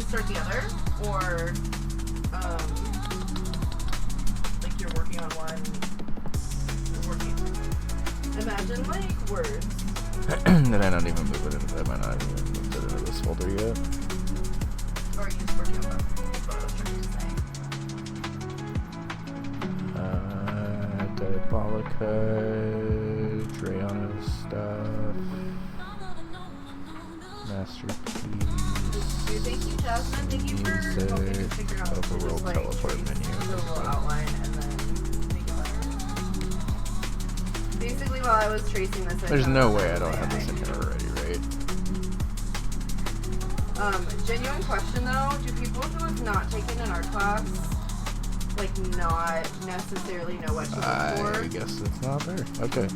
start the other, or like you're working on one. Imagine like words. Did I not even move it into? Am I not even moved it into this folder yet? Or are you just working on them? That's what I was trying to say. Diabolica, Drayana stuff, masterpiece. Thank you, Jasmine. Thank you for helping me figure out overworld like, teleport menu. the little outline and then make it better. Basically, while I was tracing this, There's no way I don't have this in here already, right? Genuine question though: do people who have not taken an art class like not necessarily know what to look for? I guess it's not there. Okay.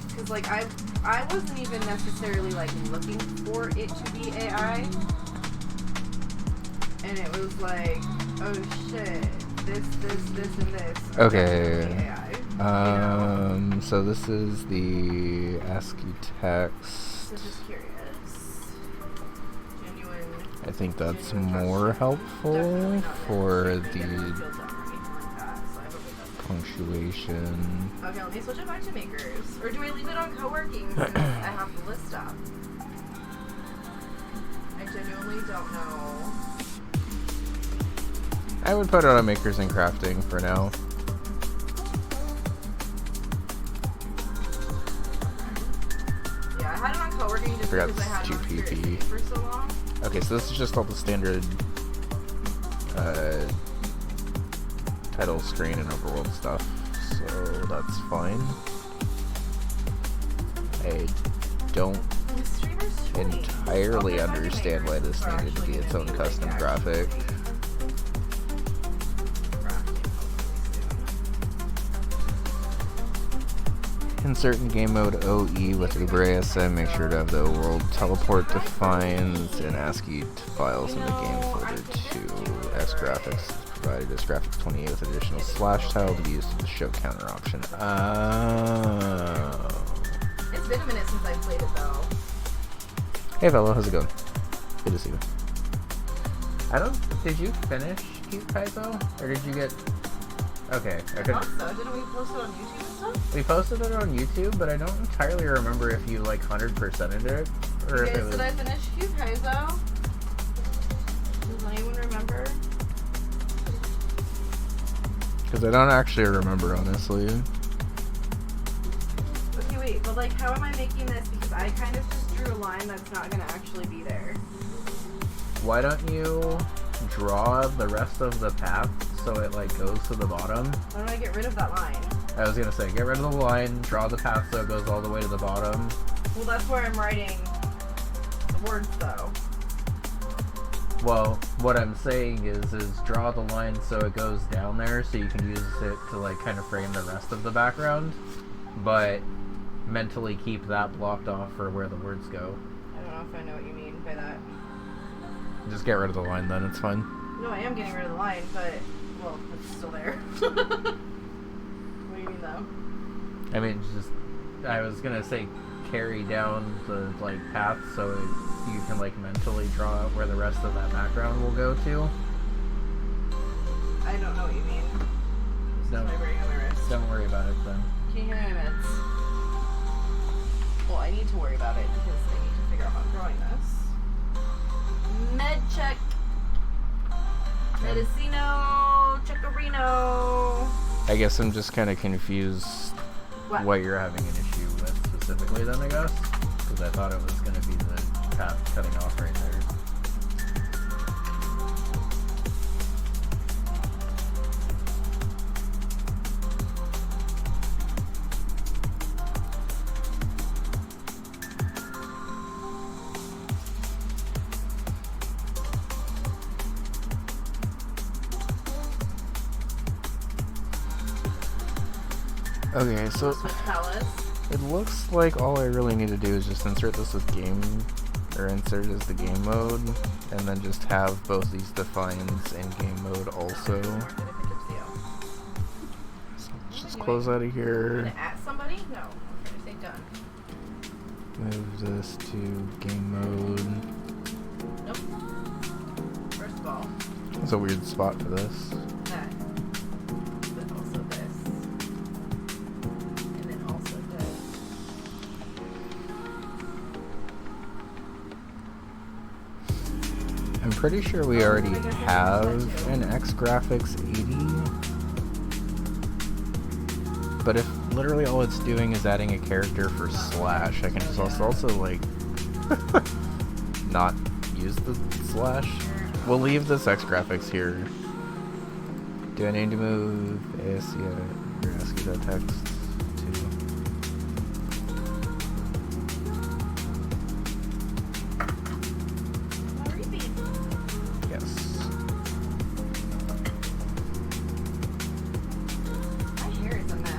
Because like I wasn't even necessarily like looking for it to be AI, and it was like, oh shit, this, and this. Okay. AI, So this is the ASCII text. So just curious. Genuine. I think that's Genuine more question. helpful Definitely not for necessarily the fields up or anything like that, so I hope it doesn't. punctuation. Okay, let me switch it back to makers. Or do I leave it on co-working since I have the list up? I genuinely don't know. I would put it on makers and crafting for now. Yeah, I had it on co-working just Forgot because I had it on 2PP. Spirit for so long. Okay, so this is just all the standard title screen and overworld stuff, so that's fine. I don't The streamer's choice. entirely I'll put it back to understand why makers this if we're needed to actually be its gonna own be, custom like, graphic. actually crafting hopefully Insert in game mode OE with Uber ASM. Make sure to have the world teleport defined and ASCII files in the game folder too. S graphics is provided as graphics 28 with additional slash tile to be used with the show counter option. Oh. soon. It's been a minute since I played it though. Hey Velo, how's it going? Good to see you. Did you finish Cute Kaizo? Or did you get... Okay, I I couldn't... thought so. Didn't we post it on YouTube and stuff? We posted it on YouTube, but I don't entirely remember if you like 100%ed it or You if it guys, was. did I finish Kaizo? Does anyone remember? Because I don't actually remember, honestly. Okay, wait, but like, how am I making this? Because I kind of just drew a line that's not gonna actually be there. Why don't you draw the rest of the path so it like goes to the bottom? How do I get rid of that line? I was gonna say, get rid of the line, draw the path so it goes all the way to the bottom. Well, that's where I'm writing the words, though. Well, what I'm saying is draw the line so it goes down there so you can use it to like kind of frame the rest of the background, but mentally keep that blocked off for where the words go. I don't know if I know what you mean by that. Just get rid of the line then, it's fine. No, I am getting rid of the line, but, well, it's still there. What do you mean, though? I mean, just, I was gonna say carry down the, like, path so you can, like, mentally draw out where the rest of that background will go to. I don't know what you mean. This is vibrating on my wrist. Don't worry about it then. Can you hear my meds? Well, I need to worry about it because I need to figure out how I'm drawing this. Med check. Medicino. Checkerino. I guess I'm just kind of confused what you're having an issue with specifically then, I guess. Because I thought it was going to be the path cutting off right there. Okay, so it looks like all I really need to do is just insert this with game, or insert as the game mode, and then just have both these defines in game mode also. So let's just close out of here. At somebody? No. I'm trying to say done. Move this to game mode. Nope. ball. It's a weird spot for this. That. But also this. And then also this. I'm pretty sure we already have an X Graphics 80. But if literally all it's doing is adding a character for Slash, I can just also like not use the Slash. We'll leave this X Graphics here. Do I need to move ASCII or ASCII.text to? Yes. My hair is a mess.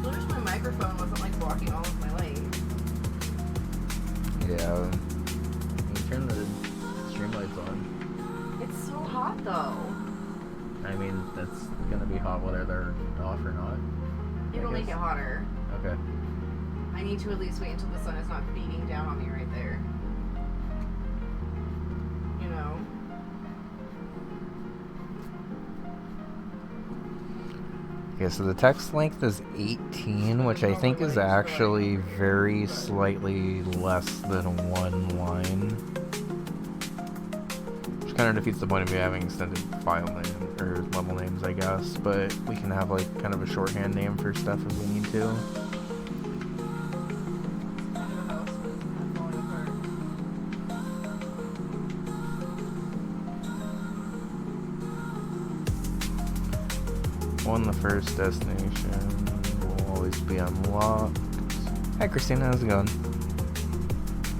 I wish my microphone wasn't like blocking all of my light. Yeah. You turn the stream lights on. It's so hot though. I mean, that's gonna be hot whether they're off or not. It'll make it hotter. Okay. I need to at least wait until the sun is not beating down on me right there. You know? Okay, so the text length is 18, which I think is actually very slightly less than one line. Which kind of defeats the point of me having extended file name or level names, I guess. But we can have like kind of a shorthand name for stuff if we need to. The first destination will always be unlocked. Hi Christina, how's it going?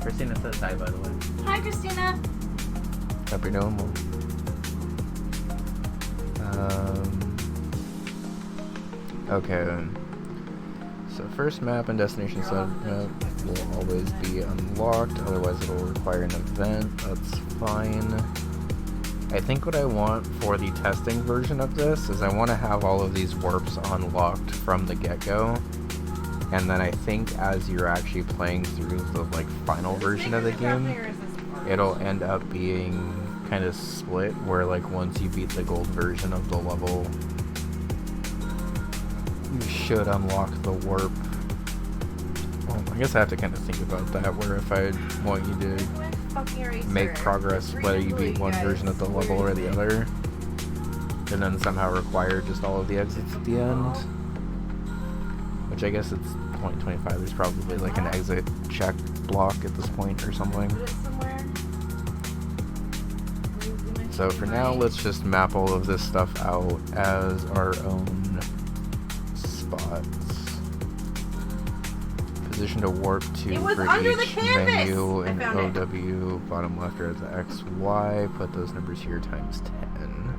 Christina says hi, by the way. Hi, Christina. Hope you're doing well. Okay. So first map and destination setup will always be unlocked, otherwise it'll require an event. That's fine. I think what I want for the testing version of this is I want to have all of these warps unlocked from the get-go, and then I think as you're actually playing through the like final version of the game, it'll end up being kind of split, where like once you beat the gold version of the level, you should unlock the warp. Well, I guess I have to kind of think about that, where if I want you to make progress whether you beat one version of the level or the other, and then somehow require just all of the exits at the end, which I guess it's point 25. There's probably like an exit check block at this point or something. So for now, let's just map all of this stuff out as our own spots. Position to warp to for each menu and OW, bottom left are the XY. Put those numbers here times 10.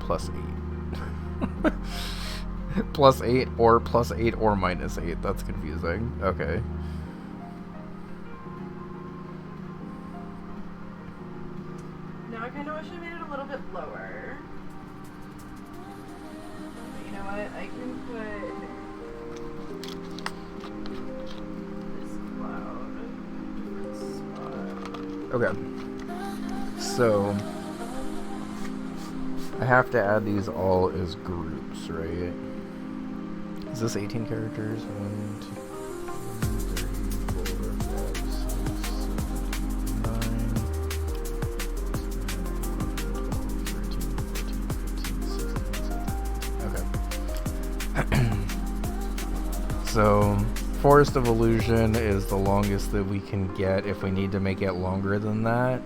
Plus 8. Plus 8 or plus 8 or minus 8. That's confusing. Okay. Now I kind of wish I made it a little bit lower. But you know what? I can put Okay, so I have to add these all as groups, right? Is this 18 characters? 1, 2, 3, 4, 5, 6, 7, 8, 9, 10, 11, 12, 13, 14, 15, 16, 17. Okay. So Forest of Illusion is the longest that we can get if we need to make it longer than that.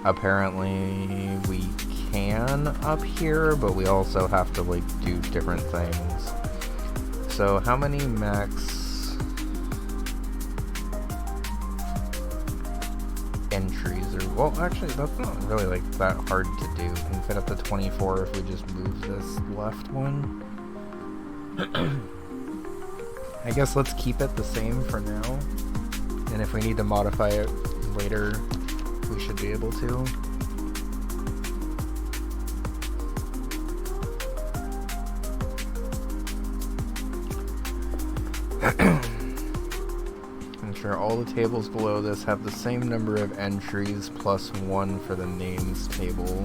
Apparently we can up here, but we also have to like do different things. So how many max entries are, well actually that's not really like that hard to do. We can fit up to 24 if we just move this left one. I guess let's keep it the same for now, and if we need to modify it later we should be able to. I'm sure all the tables below this have the same number of entries plus 1 for the names table.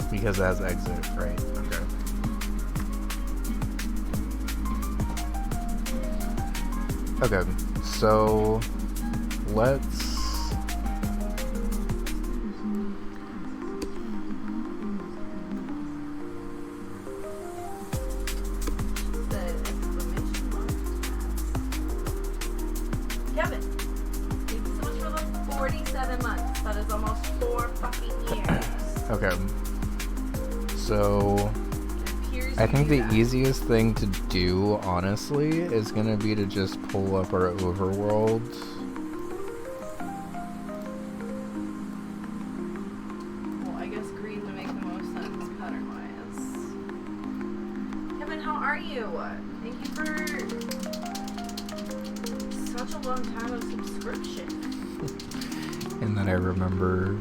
Because it has exit, right? Okay. Okay, so let's Kevin, thank you so much for the 47 months. That is almost 4 fucking years. okay. So I think the easiest thing to do, honestly, is gonna be to just pull up our overworld. Well, I guess green would make the most sense pattern-wise. Kevin, how are you? Thank you for such a long time of subscription. And then I remember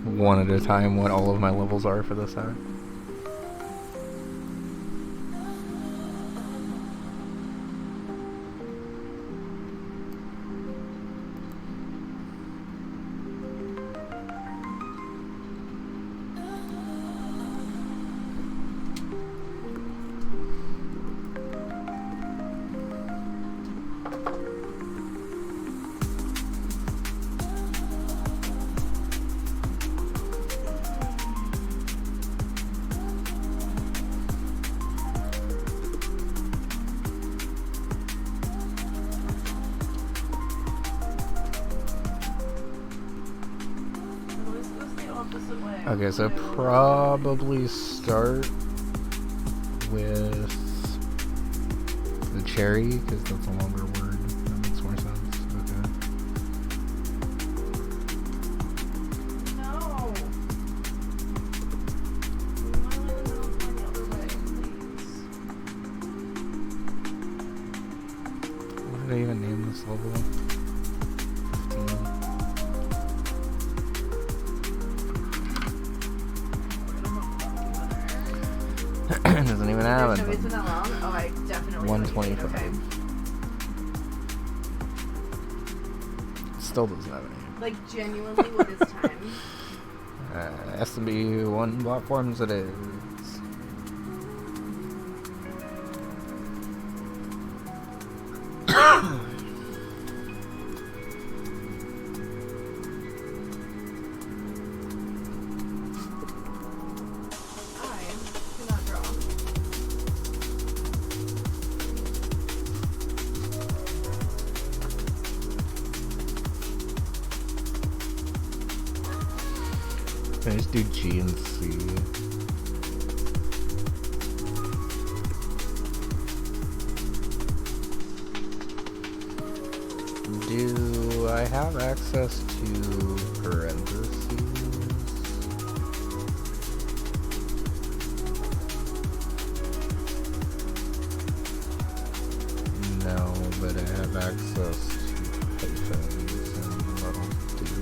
one at a time what all of my levels are for this act. Okay, so probably start with the cherry, because that's a longer word. That makes more sense. Okay. No. Why would I not find the other way, please? What did I even name this level? 15. Doesn't even have it. It's been that long? Oh, I definitely 125. Okay. Still doesn't have any. Like, genuinely, what is time? SMB1 platforms it is. Can I just do G and C? Do I have access to parentheses? No, but I have access to hyphens, and that'll do.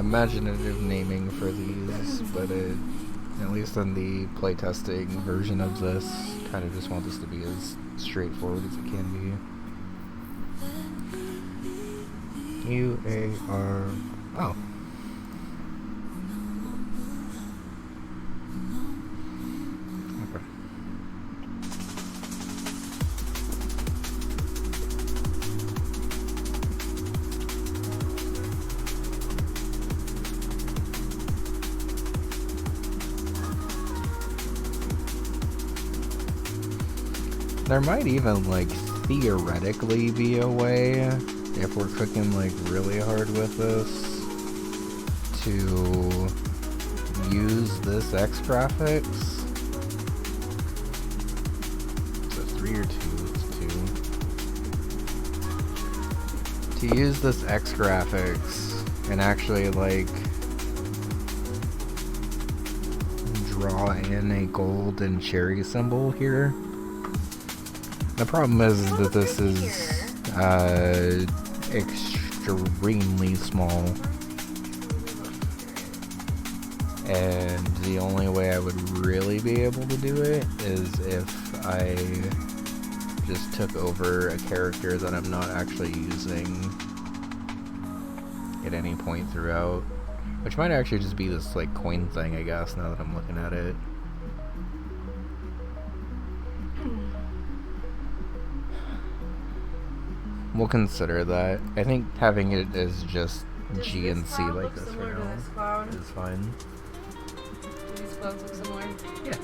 imaginative naming for these, but at least in the playtesting version of this, kind of just want this to be as straightforward as it can be. UAR. Oh. Okay. There might even, like, theoretically be a way, if we're cooking, like, really hard with this, to use this X graphics. Is it 3 or 2? It's 2. To use this X graphics and actually, like, draw in a gold and cherry symbol here. The problem is that this is extremely small, and the only way I would really be able to do it is if I just took over a character that I'm not actually using at any point throughout, which might actually just be this, like, coin thing, I guess, now that I'm looking at it. We'll consider that. I think having it as just G and C like this right now is fine. Do these clouds look similar? Yeah.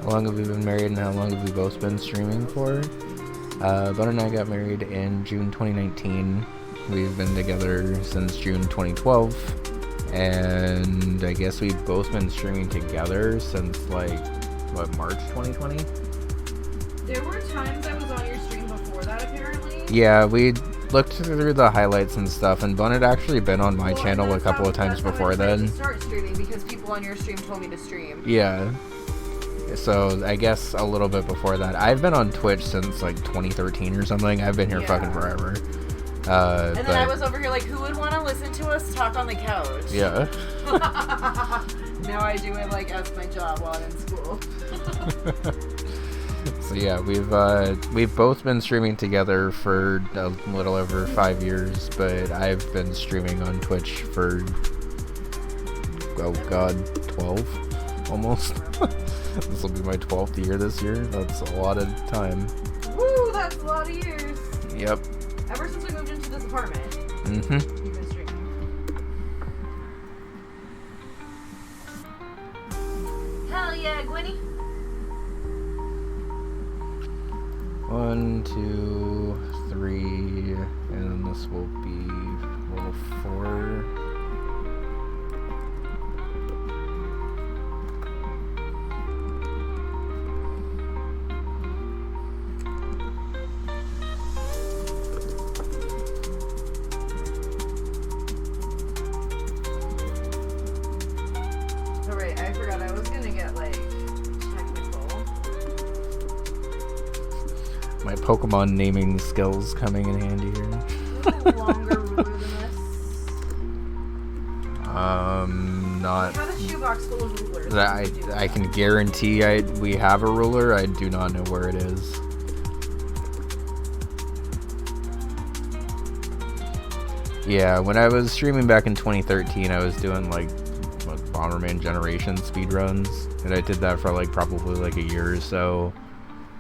How long have we been married and how long have we both been streaming for? Bun and I got married in June 2019. We've been together since June 2012. And I guess we've both been streaming together since, like, what, March 2020? There were times I was on your stream before that, apparently. Yeah, we looked through the highlights and stuff, and Bun had actually been on my channel a couple of times before then. I start streaming because people on your stream told me to stream. Yeah. So I guess a little bit before that. I've been on Twitch since, like, 2013 or something. I've been here fucking forever. And then I was over here like, who would want to listen to us talk on the couch? Yeah. Now I do it, like, as my job while I'm in school. So yeah, we've both been streaming together for a little over 5 years, but I've been streaming on Twitch for, oh god, 12 almost. This will be my 12th year this year. That's a lot of time. Woo, that's a lot of years. Yep. Ever since we moved into this apartment. Mm-hmm. You've been streaming. 1, 2, 3, and this will be level 4. Alright, I forgot I was gonna get, like, technical. My Pokemon naming skills coming in handy here. Do you have a longer ruler than this? Not. I have a shoebox full of rulers. I can guarantee we have a ruler. I do not know where it is. Yeah, when I was streaming back in 2013, I was doing like Bomberman Generation speedruns, and I did that for like probably like a year or so.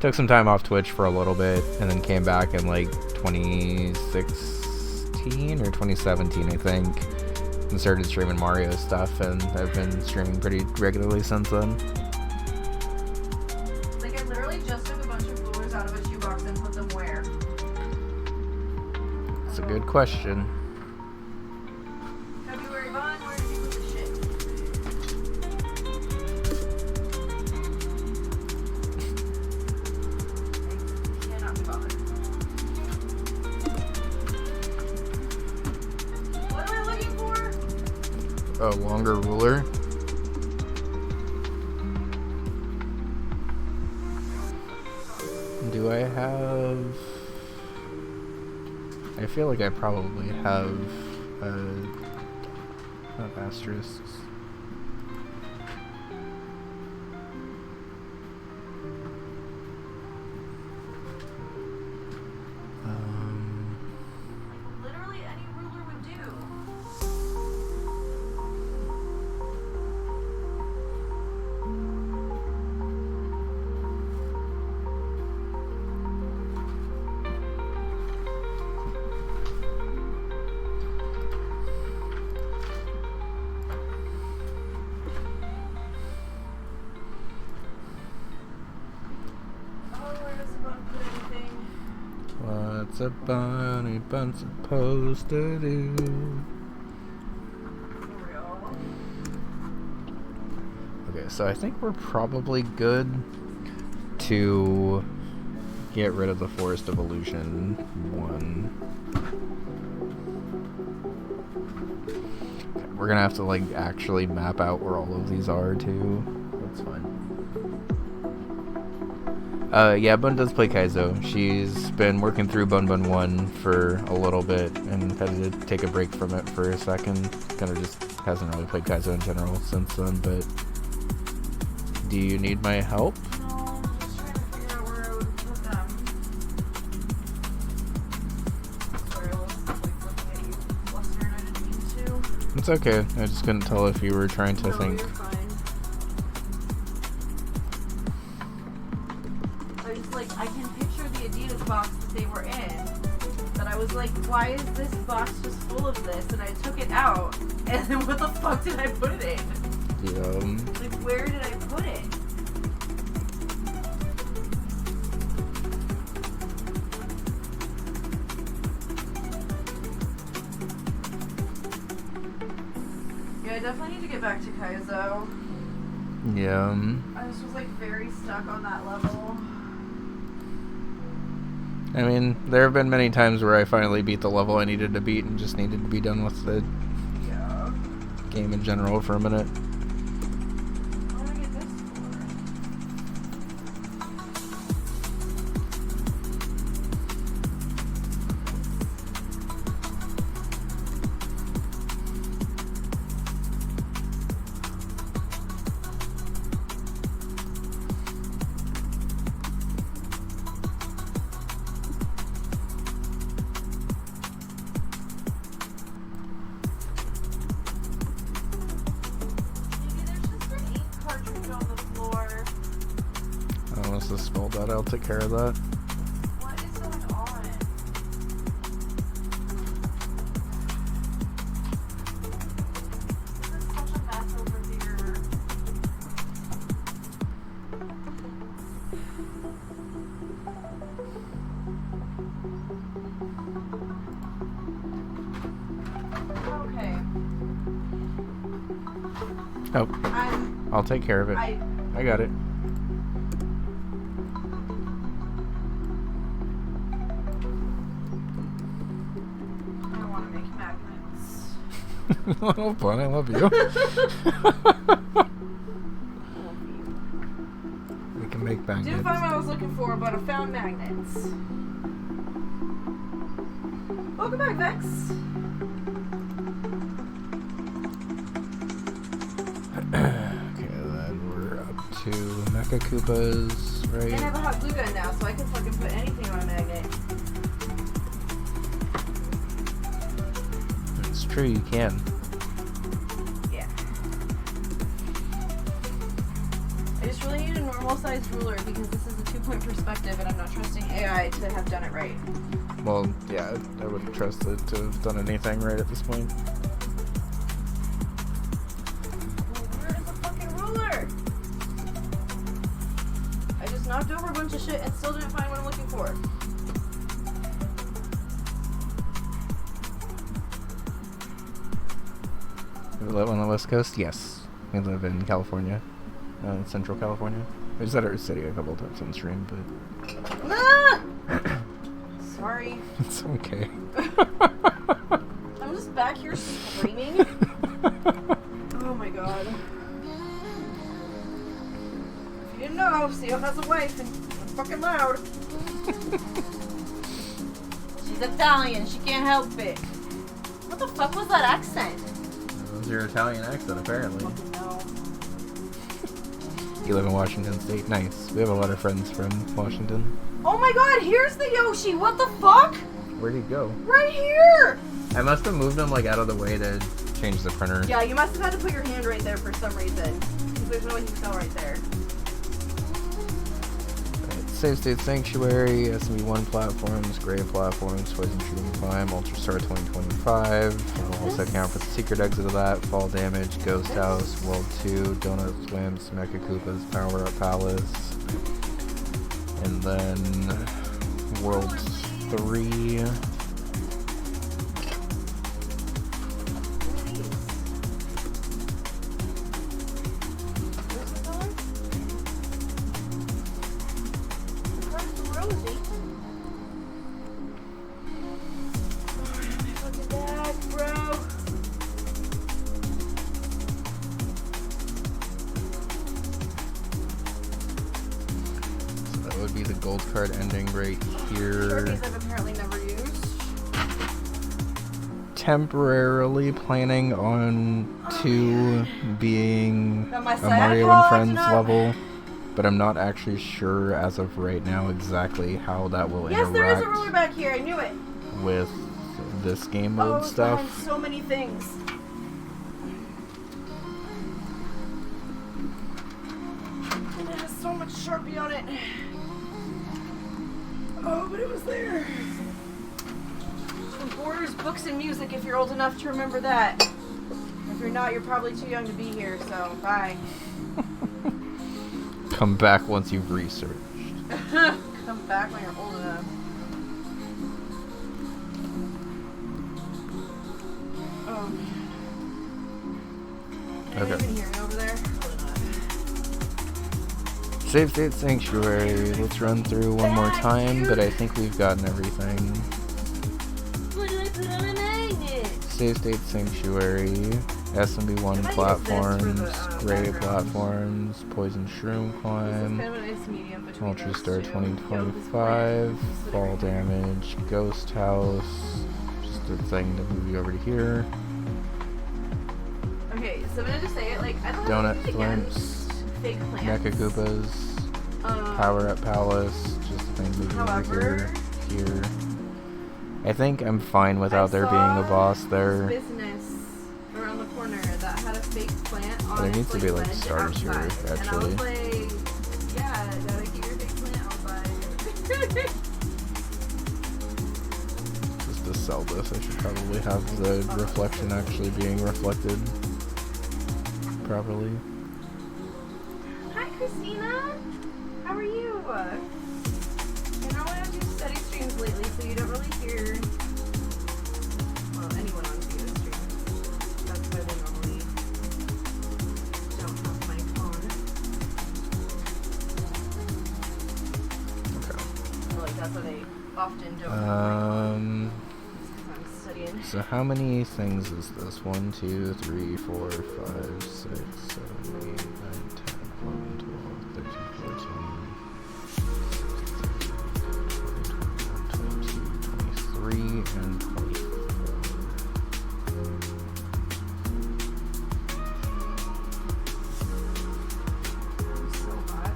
Took some time off Twitch for a little bit, and then came back in like 2016 or 2017, I think, and started streaming Mario stuff, and I've been streaming pretty regularly since then. Like, I literally just took a bunch of rulers out of a shoebox and put them where? It's a good question. February Vaughn, where did you put the shit? I cannot be bothered. What am I looking for? A longer ruler. Do I have... I feel like I probably have... not asterisks. Literally any ruler would do. What's a bunny bun supposed to do? For real. Okay, so I think we're probably good to get rid of the Forest Evolution 1. Okay, we're gonna have to like actually map out where all of these are too. That's fine. Yeah, Bun does play Kaizo. She's been working through Bunbun 1 for a little bit and had to take a break from it for a second. Kind of just hasn't really played Kaizo in general since then, but... Do you need my help? No, I'm just trying to figure out where I would put them. Sorry, I was like looking at you, Buster, and I didn't mean to. It's okay. I just couldn't tell if you were trying to No, think. you're fine. I just like, I can picture the Adidas box that they were in. But I was like, why is this box just full of this? And I took it out. And then what the fuck did I put it in? Like, where did I put it? Yeah, I definitely need to get back to Kaizo. Yeah. I just was like very stuck on that level. I mean, there have been many times where I finally beat the level I needed to beat and just needed to be done with the game in general for a minute. What do I get this for? Unless this spelled that, I'll take care of that. What is going on? This is such a mess over here. Okay. Oh, I'll take care of it. I got it. Oh, fun, I love you. We can make magnets. Didn't find what I was looking for, but I found magnets. Welcome back, Vex. Okay, then we're up to Mecha Koopas, right? And I have a hot glue gun now, so I can fucking put anything on a magnet. It's true, you can. Yeah. I just really need a normal sized ruler because this is a 2-point perspective and I'm not trusting AI to have done it right. Well, yeah, I wouldn't trust it to have done anything right at this point. Well, where is the fucking ruler? I just knocked over a bunch of shit and still didn't find what I'm looking for. You live on the West Coast? Yes. We live in California. Central California. I just said our city a couple times on stream, but... Ah! Sorry. It's okay. I'm just back here screaming. Oh my god. If you didn't know, Sam has a wife and I'm fucking loud. She's Italian. She can't help it. What the fuck was that accent? That was your Italian accent, apparently. No. You live in Washington State? Nice. We have a lot of friends from Washington. Oh my god, here's the Yoshi. What the fuck? Where'd he go? Right here. I must have moved him like out of the way to change the printer. Yeah, you must have had to put your hand right there for some reason. Because there's no way he fell right there. Save State Sanctuary, SMB1 platforms, Gray platforms, Poison Shooting Climb, Ultra Star 2025. I'll also account for the secret exit of that, Fall Damage, Ghost House, World 2, Donut Swimps, Mecha Koopas, Power Up Palace, and then World 3. Gold card ending right here. Sharpies I've apparently never used. Temporarily planning on 2 being a Mario and Friends level, but I'm not actually sure as of right now exactly how that will interact. Yes, there is a ruler back here. I knew it. With this game mode stuff. Oh, so many things. And it has so much Sharpie on it. Oh, but it was there. From Borders, Books, and Music, if you're old enough to remember that. If you're not, you're probably too young to be here, so bye. Come back once you've researched. Come back when you're old enough. Oh. Can you even hear me over there? Save State Sanctuary. Let's run through one more time, but I think we've gotten everything. What do I put on a magnet? Save State Sanctuary, SMB1 platforms, Gray platforms, Poison Shroom Climb, Kind of a nice medium between Ultra those Star two. 2025, Fall Damage, Ghost House, just a thing to move you over to here. Okay, so I'm gonna just say it like I don't Donut have anything against Thwimps, fake plants. Mecha Koopas, Power Up Palace, just a thing to move you over here. I think I'm fine without there being a boss there. Business around the corner that had a fake plant on There needs to be like ledge stars here, outside. actually. And I was like, yeah, gotta keep your fake plant outside. Just to sell this, I should probably have the reflection actually being reflected properly. Hi, Christina. How are you? You know, I have do steady streams lately, so you don't really hear, well, anyone on video stream. That's why they normally don't have my phone. Okay. Or like, that's why they often don't have my phone. Because I'm studying. So how many things is this? 1, 2, 3, 4, 5, 6, 7, 8, 9, 10, 11, 12, 13, 14, 23, and 24. So hot.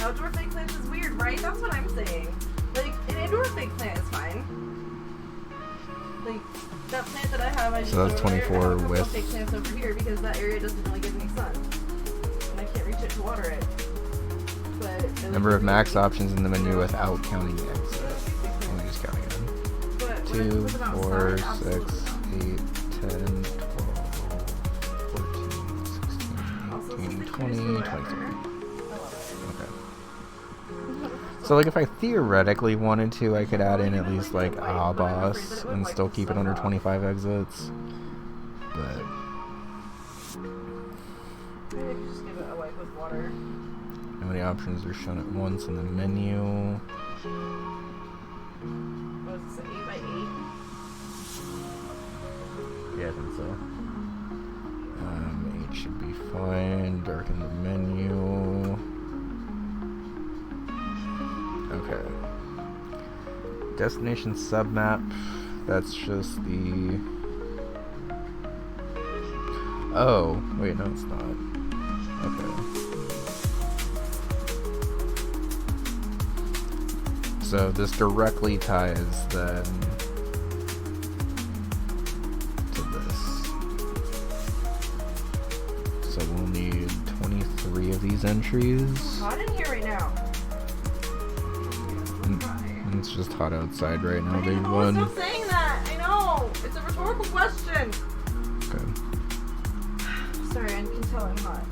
Outdoor fake plants is weird, right? That's what I'm saying. Like, an indoor fake plant is fine. Like, that plant that I have, I just So that's put over 24 there. I have a couple with- fake plants over here because that area doesn't really get any sun. And I can't reach it to water it. But it Number of looks max really options in the menu without counting exit. Let me just count again. But when 2, I put them 4, outside, 6, absolutely 8, 10, 12, 14, 16, Also, 18, it's 20, like 23. I love Okay. So like if I theoretically wanted to, I could add in at least like a boss and still keep it under 25 exits. But it. Maybe I could just give it a wipe with water. how many options are shown at once in the menu? What was it, 8 by 8? Yeah, I think so. 8 should be fine. Darken the menu. Okay. Okay. Destination submap. That's just the... Oh, wait, no, it's not. Okay. So this directly ties then to this. So we'll need 23 of these entries. It's hot in here right now. It's just hot outside right now. They know, won. stop saying that. I know. It's a rhetorical question. Okay. Sorry, I can tell I'm hot.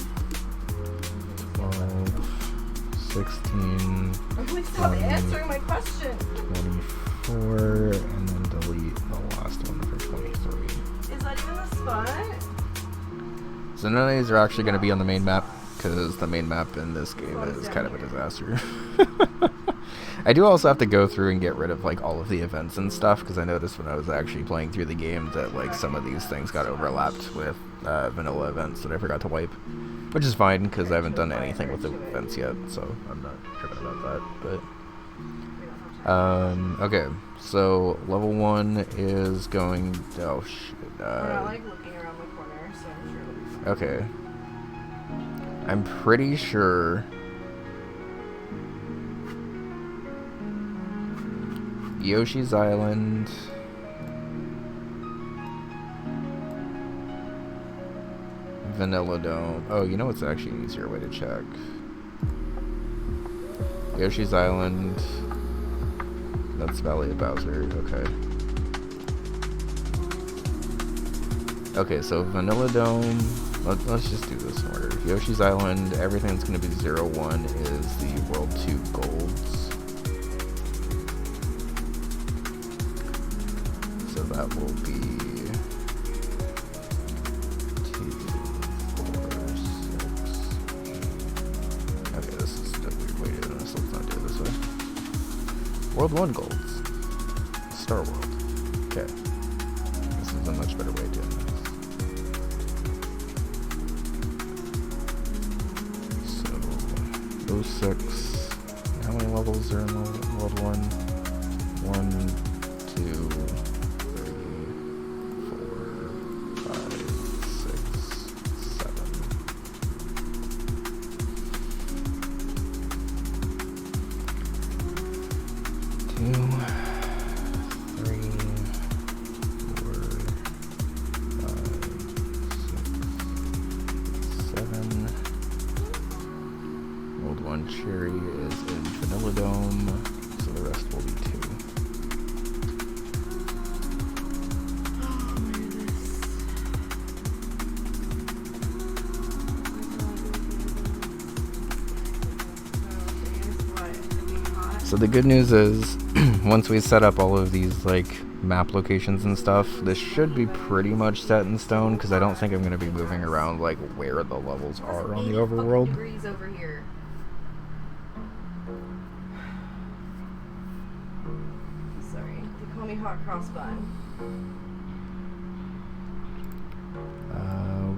12, 16. Please stop answering my question. 24, and then delete the last one for 23. Is that even the spot? So none of these are actually going to be on the main map, because the main map in this game is kind of a disaster. I do also have to go through and get rid of like all of the events and stuff, because I noticed when I was actually playing through the game that like some of these things got overlapped with vanilla events that I forgot to wipe, which is fine because I haven't done anything with the events yet, so I'm not tripping about that. But okay, so level 1 is going. Oh shit. We're not like looking around the corner, so I'm sure it'll be fine. Okay. I'm pretty sure. Yoshi's Island. Vanilla Dome. Oh, you know what's actually an easier way to check? Yoshi's Island. That's Valley of Bowser. Okay. Okay, so Vanilla Dome. Let's just do this in order. Yoshi's Island, everything that's going to be 0-1 is the World 2 golds. So that will be 2, 4, 6, 8. Okay, this is the weird way to do this. Let's not do it this way. World 1 golds. Star World. Okay. This is a much better way of doing this. So, 06. How many levels are in World 1? 1, 2, 3, 4, 5, 6, 7. 2, 3, 4, 5, 6, 7. World 1 Cherry is in Vanilla Dome, so the rest will be 2. So the good news is, once we set up all of these like map locations and stuff, this should be pretty much set in stone, because I don't think I'm going to be moving around like where the levels are on the overworld. Degrees over here. Sorry, they call me Hot Cross Bun.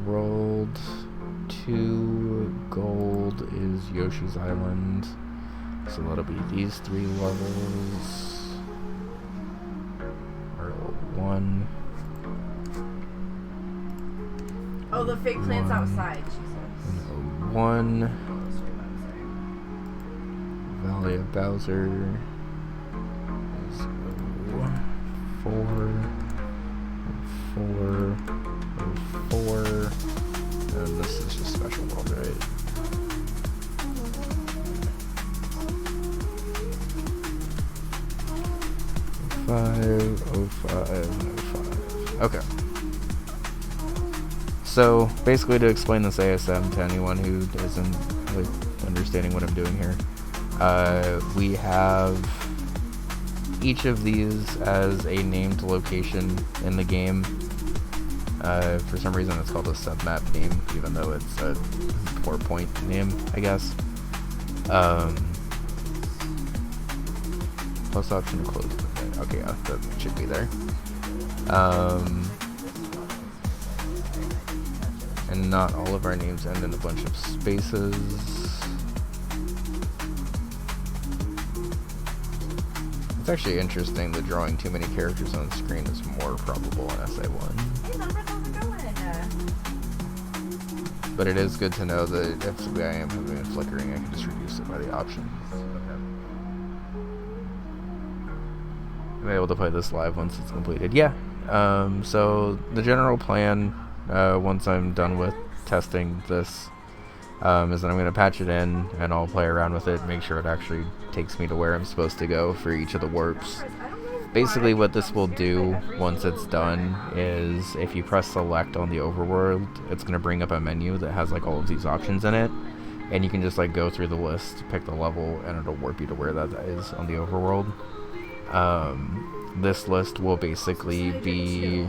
World 2 gold is Yoshi's Island. So that'll be these 3 levels. World 1. Oh, the fake plant's outside, she says. 1. Valley of Bowser is 4. 4. And this is just Special World, right? $5. Okay. So basically, to explain this ASM to anyone who isn't like understanding what I'm doing here, we have each of these as a named location in the game. For some reason, it's called a submap name, even though it's a 4-point name, I guess. Plus option to close the thing. Okay, yeah, that should be there. And not all of our names end in a bunch of spaces. It's actually interesting that drawing too many characters on the screen is more probable in SA1. Hey, Lumber, how's it going? But it is good to know that if I am having it flickering, I can just reduce it by the options. I'm able to play this live once it's completed. Yeah. So the general plan, once I'm done with testing this, is that I'm going to patch it in and I'll play around with it, make sure it actually takes me to where I'm supposed to go for each of the warps. Basically what this will do once it's done is if you press select on the overworld, it's going to bring up a menu that has like all of these options in it, and you can just like go through the list, pick the level, and it'll warp you to where that is on the overworld. This list will basically be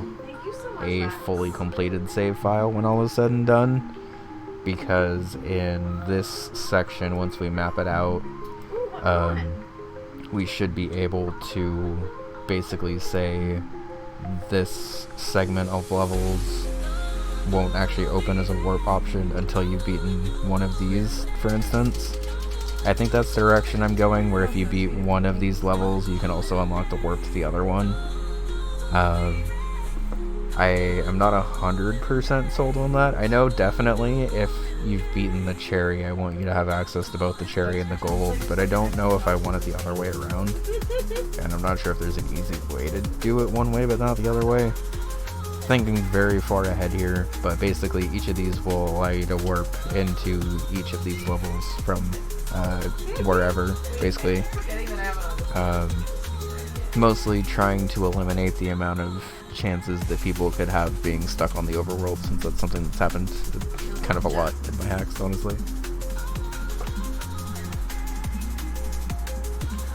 a fully completed save file when all is said and done, because in this section, once we map it out, we should be able to basically say this segment of levels won't actually open as a warp option until you've beaten one of these, for instance. I think that's the direction I'm going, where if you beat one of these levels, you can also unlock the warp to the other one. I am not 100% sold on that. I know definitely if you've beaten the cherry, I want you to have access to both the cherry and the gold, but I don't know if I want it the other way around. And I'm not sure if there's an easy way to do it one way but not the other way. Thinking very far ahead here, but basically each of these will allow you to warp into each of these levels from wherever, basically. Mostly trying to eliminate the amount of chances that people could have being stuck on the overworld, since that's something that's happened kind of a lot in my hacks, honestly.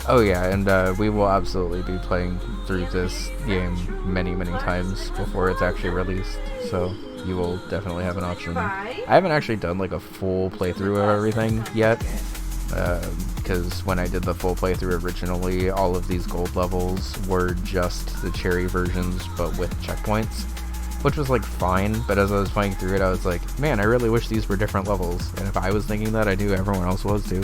Oh yeah, and we will absolutely be playing through this game many times before it's actually released, so you will definitely have an option. I haven't actually done like a full playthrough of everything yet, because when I did the full playthrough originally, all of these gold levels were just the cherry versions but with checkpoints, which was like fine, but as I was playing through it I was like, man, I really wish these were different levels, and if I was thinking that, I knew everyone else was too.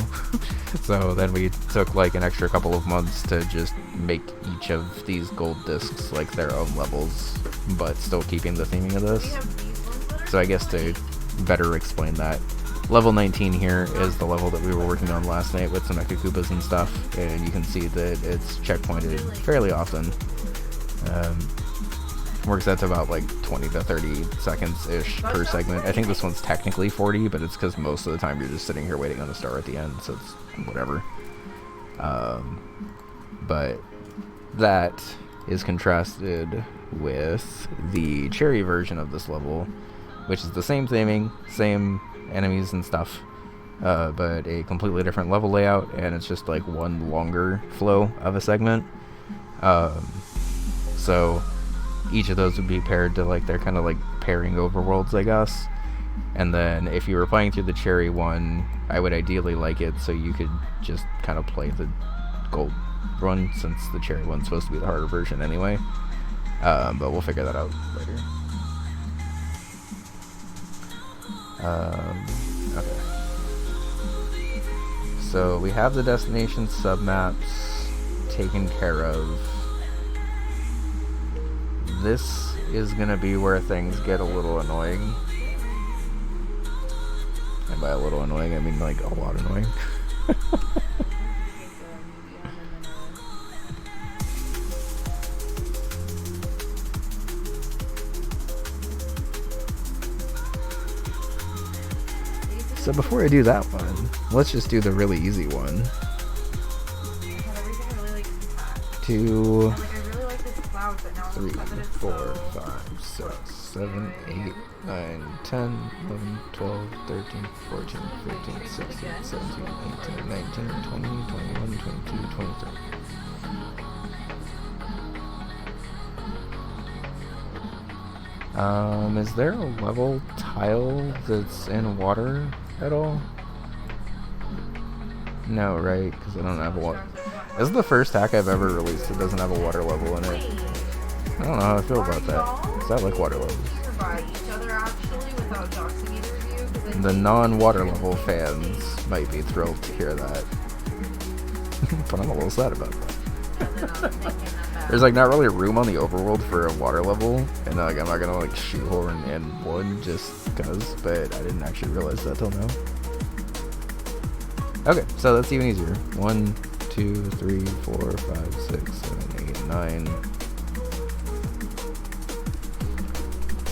So then we took like an extra couple of months to just make each of these gold discs like their own levels, but still keeping the theming of this. So I guess to better explain that, level 19 here is the level that we were working on last night with some Mecha Koopas and stuff, and you can see that it's checkpointed fairly often. Works out to about like 20 to 30 seconds-ish per segment. I think this one's technically 40, but it's because most of the time you're just sitting here waiting on a star at the end, so it's whatever. But that is contrasted with the cherry version of this level, which is the same theming, same enemies and stuff, but a completely different level layout, and it's just like one longer flow of a segment. So each of those would be paired to like, they're kind of like pairing overworlds, I guess. And then if you were playing through the cherry one, I would ideally like it so you could just kind of play the gold one, since the cherry one's supposed to be the harder version anyway. But we'll figure that out later. Okay. So we have the destination submaps taken care of. This is gonna be where things get a little annoying. And by a little annoying, I mean like a lot annoying. So before I do that one, let's just do the really easy one. 2, 3, 4, 5, 6, 7, 8, 9, 10, 11, 12, 13, 14, 15, 16, 17, 18, 19, 20, 21, 22, 23. Is there a level tile that's in water at all? No, right? Because I don't have a water. This is the first hack I've ever released that doesn't have a water level in it. I don't know how I feel about that. So I like water levels. The non-water level fans might be thrilled to hear that. But I'm a little sad about that. then I'm taking them back. There's like not really room on the overworld for a water level, and like I'm not gonna like shoehorn in one just cause, but I didn't actually realize that till now. Okay, so that's even easier. 1, 2, 3, 4, 5, 6, 7, 8, 9,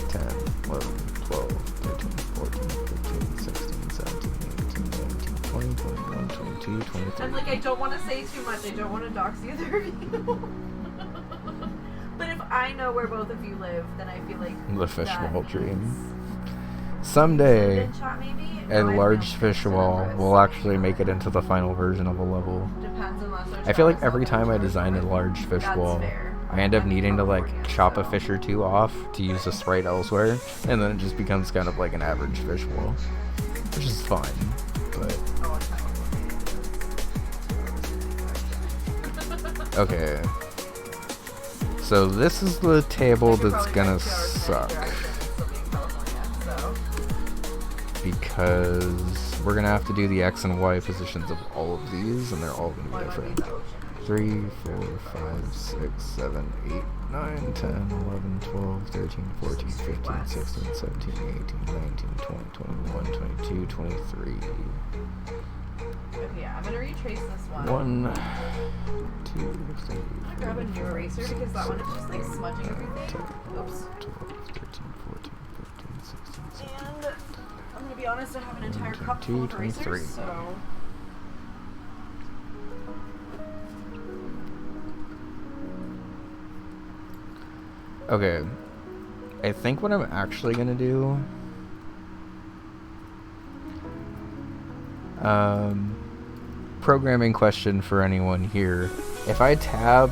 10, 11, 12, 13, 14, 15, 16, 17, 18, 19, 20, 21, 22, 23. I'm like, I don't want to say too much. I don't want to dox either of you. But if I know where both of you live, then I feel like the fishbowl dream. Someday, a large fish wall will actually make it into the final version of a level. I feel like every time I design a large fish wall, I end up needing to like chop a fish or two off to use the sprite elsewhere, and then it just becomes kind of like an average fish wall, which is fine, but... Okay. So this is the table that's gonna suck. Because we're gonna have to do the X and Y positions of all of these, and they're all gonna be different. 3, 4, 5, 6, 7, 8, 9, 10, 11, 12, 13, 14, 15, 16, 17, 18, 19, 20, 21, 22, 23. Okay, I'm gonna retrace this one. 1, 2, 3, I'm gonna grab a new eraser because that one is just like smudging everything. Oops. 12, 13, 14, 15, 16, 17. And I'm gonna be honest, I have an entire cup full of erasers, so... Okay, I think what I'm actually gonna do, programming question for anyone here. If I tab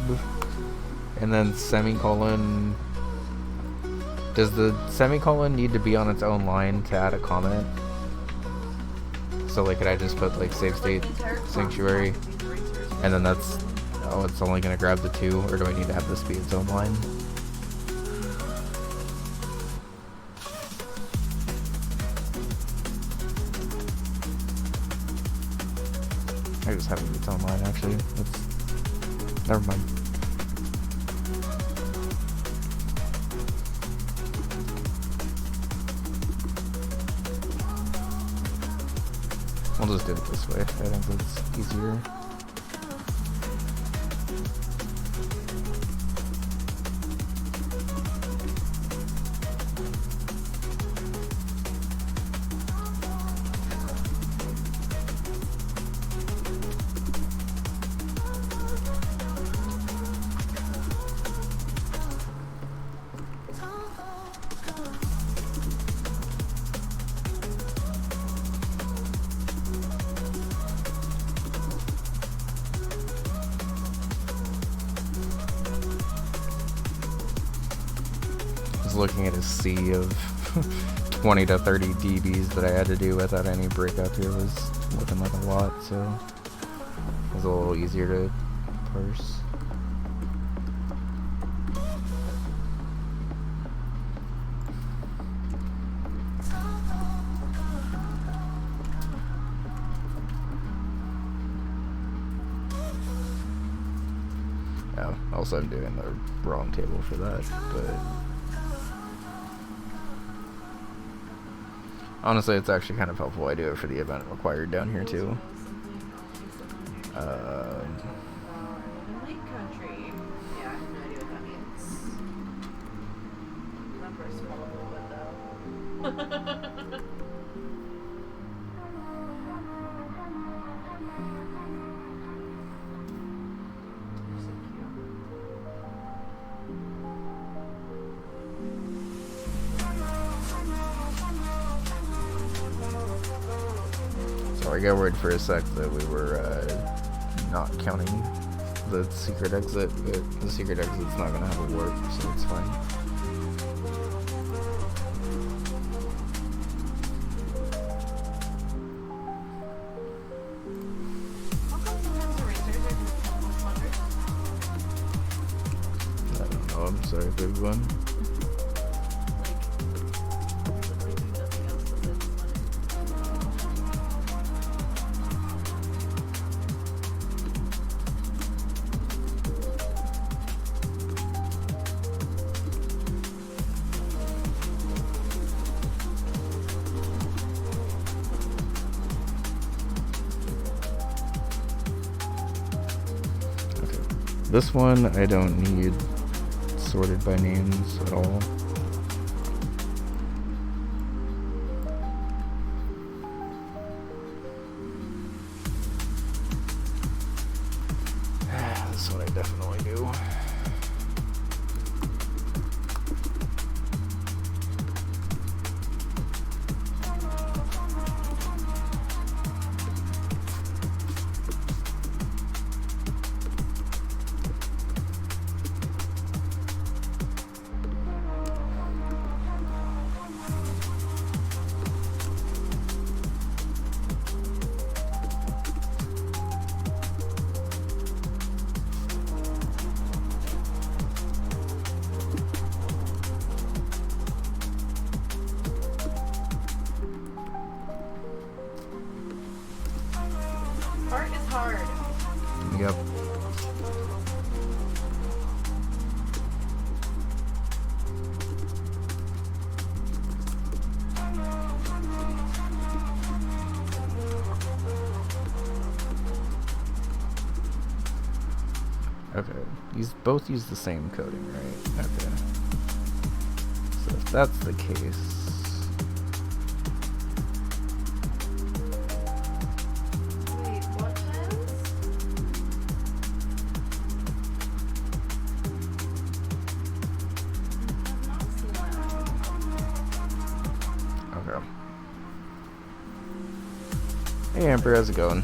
and then semicolon, does the semicolon need to be on its own line to add a comment? So like, could I just put like save state sanctuary, and then that's, oh, it's only gonna grab the 2, or do I need to have this be its own line? I just have it its own line, actually. Never mind. We'll just do it this way. I think that's easier. Looking at a sea of 20 to 30 dBs that I had to do without any breakup here was looking like a lot, so it was a little easier to parse. Oh, also I'm doing the wrong table for that, but honestly, it's actually kind of helpful. I do it for the event required down here too. Lake country. Yeah, I have no idea what that means. Number small though. I got worried for a sec that we were not counting the secret exit, but the secret exit's not gonna have a warp, so it's fine. I don't know, I'm sorry, big one. This one I don't need sorted by names at all. This one I definitely do. Art is hard. Yep. Okay, these both use the same coding, right? Okay. So if that's the case, Wait, what pens? I have not seen that. okay. Hey Amber, how's it going?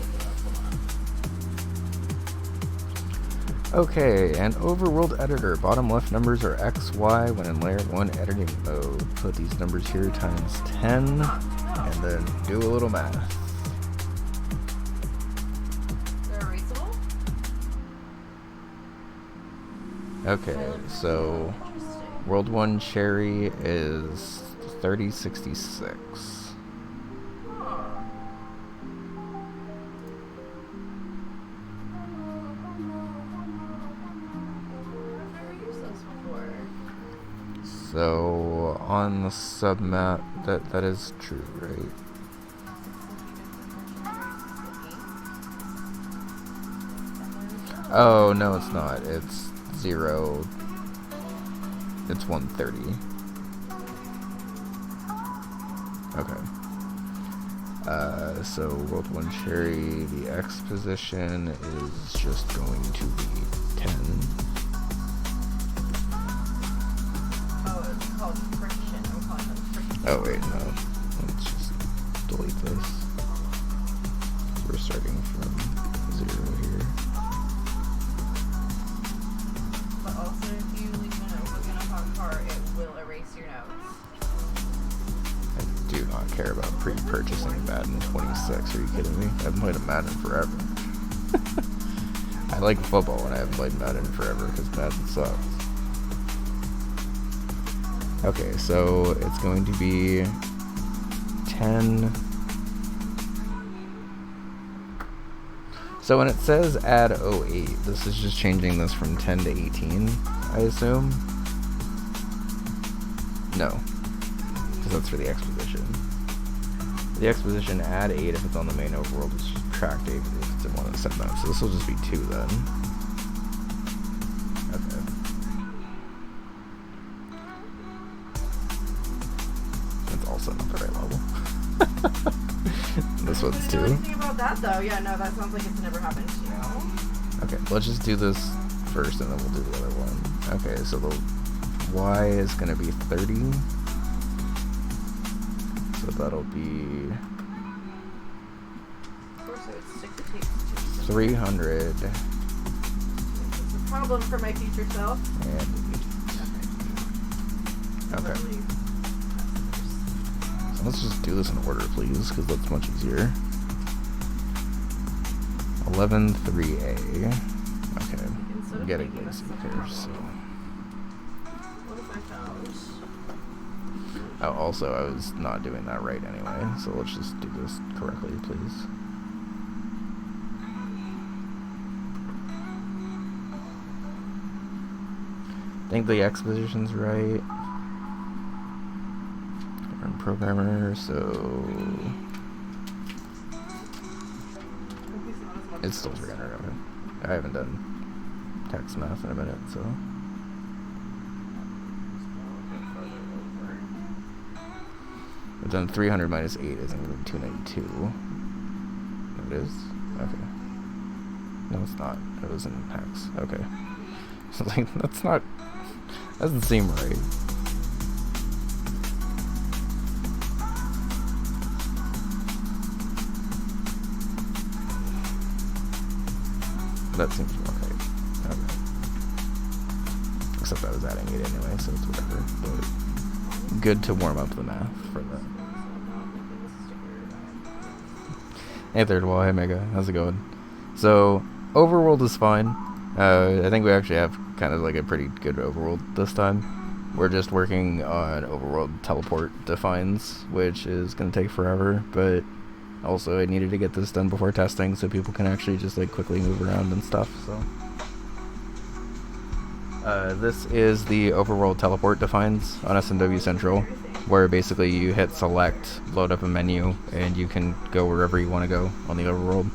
Okay, an overworld editor. Bottom left numbers are X, Y when in layer 1 editing mode. Put these numbers here times 10 and then do a little math. They're erasable? Okay, so Interesting. World 1 Cherry is 3066. Huh. I've never used those before. So on the submap, that is true, right? Oh no, it's not. It's 0. It's 130. Okay. So World 1 Cherry, the X position is just going to be 10. Oh, it's called friction. I'm calling them friction. Oh wait, no. Let's just delete this. We're starting from 0 here. But also, if you leave a notebook in a hot car, it will erase your notes. I do not care about pre-purchasing Madden 26. Are you kidding me? I haven't played a Madden forever. I like football and I haven't played Madden forever because Madden sucks. Okay, so it's going to be 10. So when it says add 08, this is just changing this from 10 to 18, I assume? No, because that's for the X position. The X position, add 8 if it's on the main overworld, it's just subtract 8 if it's in one of the setbacks. So this will just be 2 then. Okay. That's also not the right level. This one's I didn't 2. know anything about that though. Yeah, no, that sounds like it's never happened to you. Okay, let's just do this first and then we'll do the other one. Okay, so the Y is going to be 30. So that'll be Of course, it would stick the tape to 300 It's a problem for my future self. and Okay. okay. So let's just do this in order, please, because that's much easier. 11-3A. Okay, I'm getting lazy here, so. What if I found? Oh, also, I was not doing that right anyway, so let's just do this correctly, please. I think the X position's right. I'm programmer, so it's still 300. Okay. I haven't done hex math in a minute, so. But then 300 minus 8 isn't going to be 292. It is? Okay. No, it's not. It was in hex. Okay. So, like, that's not... doesn't seem right. That seems more right. Okay. Except I was adding 8 anyway, so it's whatever. But good to warm up the math for that. Hey Third Wall, hey Mega, how's it going? So, overworld is fine. I think we actually have kind of like a pretty good overworld this time. We're just working on overworld teleport defines, which is going to take forever, but also I needed to get this done before testing so people can actually just like quickly move around and stuff, so. This is the overworld teleport defines on SMW Central, where basically you hit select, load up a menu, and you can go wherever you want to go on the overworld.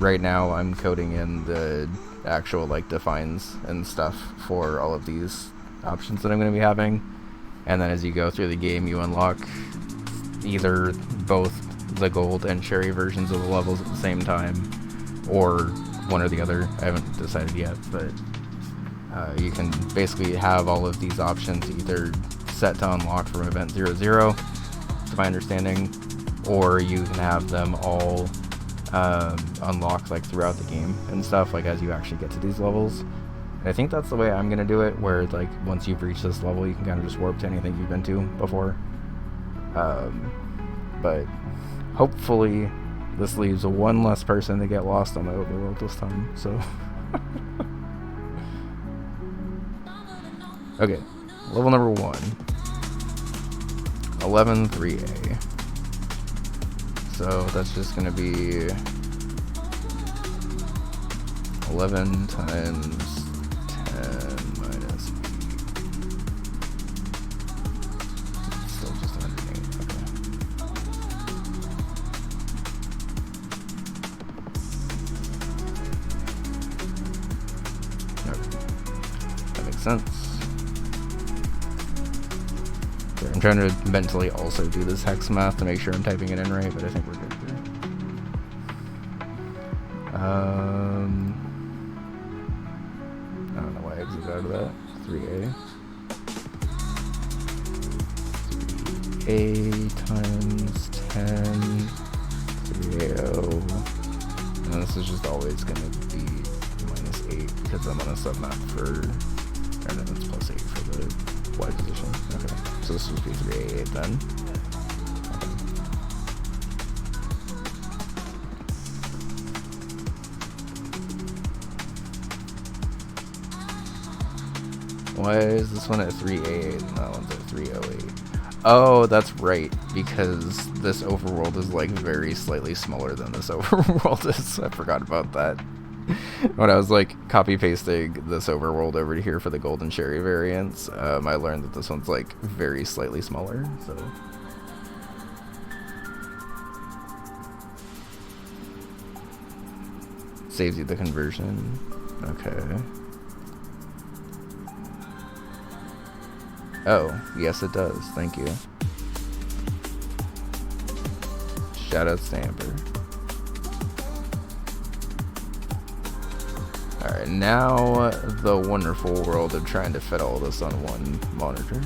Right now I'm coding in the actual like defines and stuff for all of these options that I'm going to be having, and then as you go through the game you unlock either both the gold and cherry versions of the levels at the same time, or one or the other. I haven't decided yet, but you can basically have all of these options either set to unlock from event 00, to my understanding, or you can have them all unlock like throughout the game and stuff, like as you actually get to these levels. And I think that's the way I'm gonna do it, where like once you've reached this level you can kind of just warp to anything you've been to before. But hopefully this leaves one less person to get lost on the overworld this time, so. Okay, level number 1. 11-3A. So that's just gonna be 11 times 10 minus B. It's still just 108, okay. Okay. That makes sense. I'm trying to mentally also do this hex math to make sure I'm typing it in right, but I think we're good here. I don't know why I exited out of that. 3A. 3A times 10. 3AO. And this is just always going to be minus 8 because I'm on a submap for... and then it's plus 8 for the Y position. Okay. So this would be 3A8 then. Why is this one at 3A8 and that one's at 308? Oh, that's right, because this overworld is like very slightly smaller than this overworld is. I forgot about that. When I was like copy pasting this overworld over to here for the golden cherry variants, I learned that this one's like very slightly smaller, so. Saves you the conversion. Okay. Oh, yes it does. Thank you. Shout out to Amber. Alright, now the wonderful world of trying to fit all this on one monitor.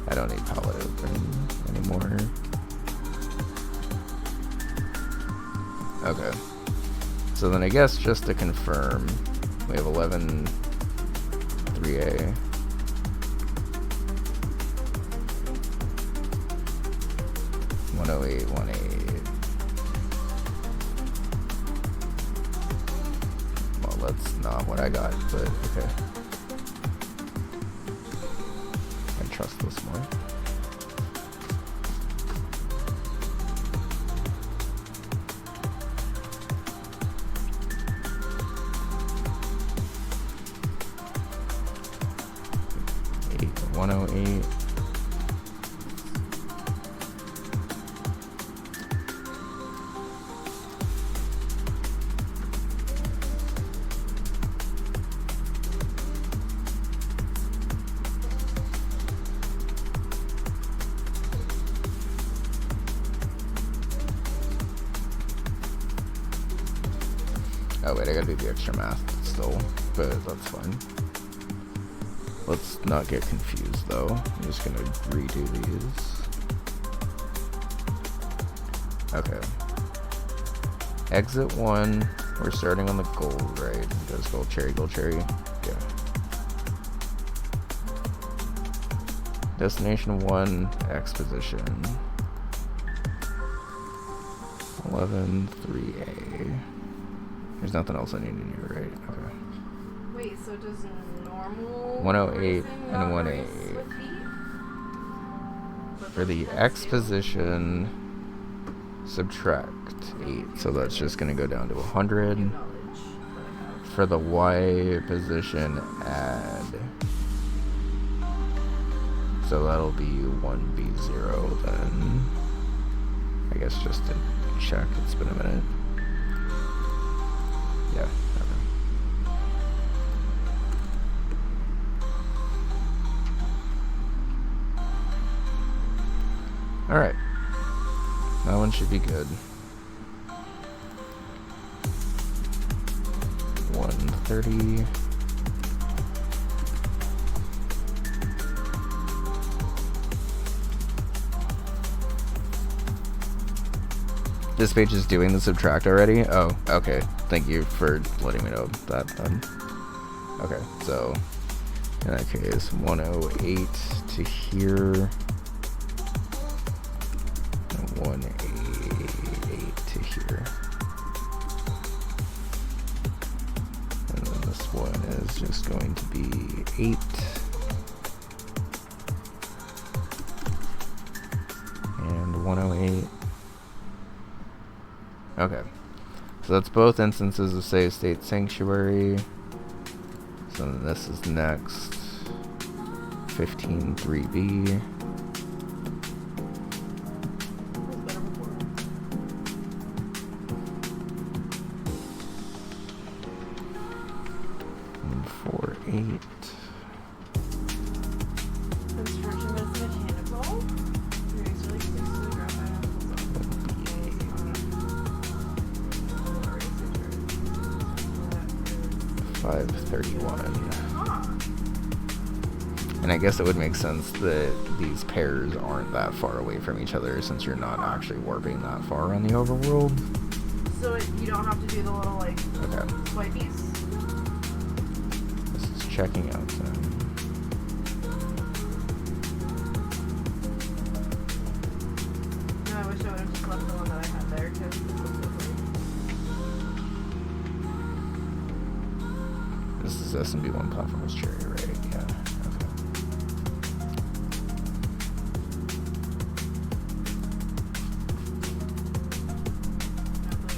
I don't need palette open anymore. Okay. So then I guess just to confirm, we have 11 3A. Oh 08, 18. Well, that's not what I got, but okay. I trust this more. Eight, 108. Oh wait, I gotta do the extra math still, but that's fine. Let's not get confused though. I'm just gonna redo these. Okay. Exit 1, we're starting on the gold, right? Goes gold cherry, yeah. Destination 1, X position. 11, 3A. There's nothing else I need to do, right? Okay. Wait, so does normal 108 and 1A. with feet? For the X position, subtract 8. So that's just going to go down to 100. For the Y position, add. So that'll be 1B0 then. I guess just to check, it's been a minute. Yeah, okay. Alright. That one should be good. 130. This page is doing the subtract already? Oh, okay. Thank you for letting me know that then. Okay, so in that case, 108 to here. And 188 to here. And then this one is just going to be 8. And 108. Okay, so that's both instances of save state sanctuary. So then this is next. 15.3b. And 4.8. Construction is mechanical. 531. And I guess it would make sense that these pairs aren't that far away from each other since you're not actually warping that far on the overworld. So you don't have to do the little like swipies? This is checking out then. No, I wish I would have just left the one that I had there because this is SMB1 platform's cherry, right? Yeah. Okay.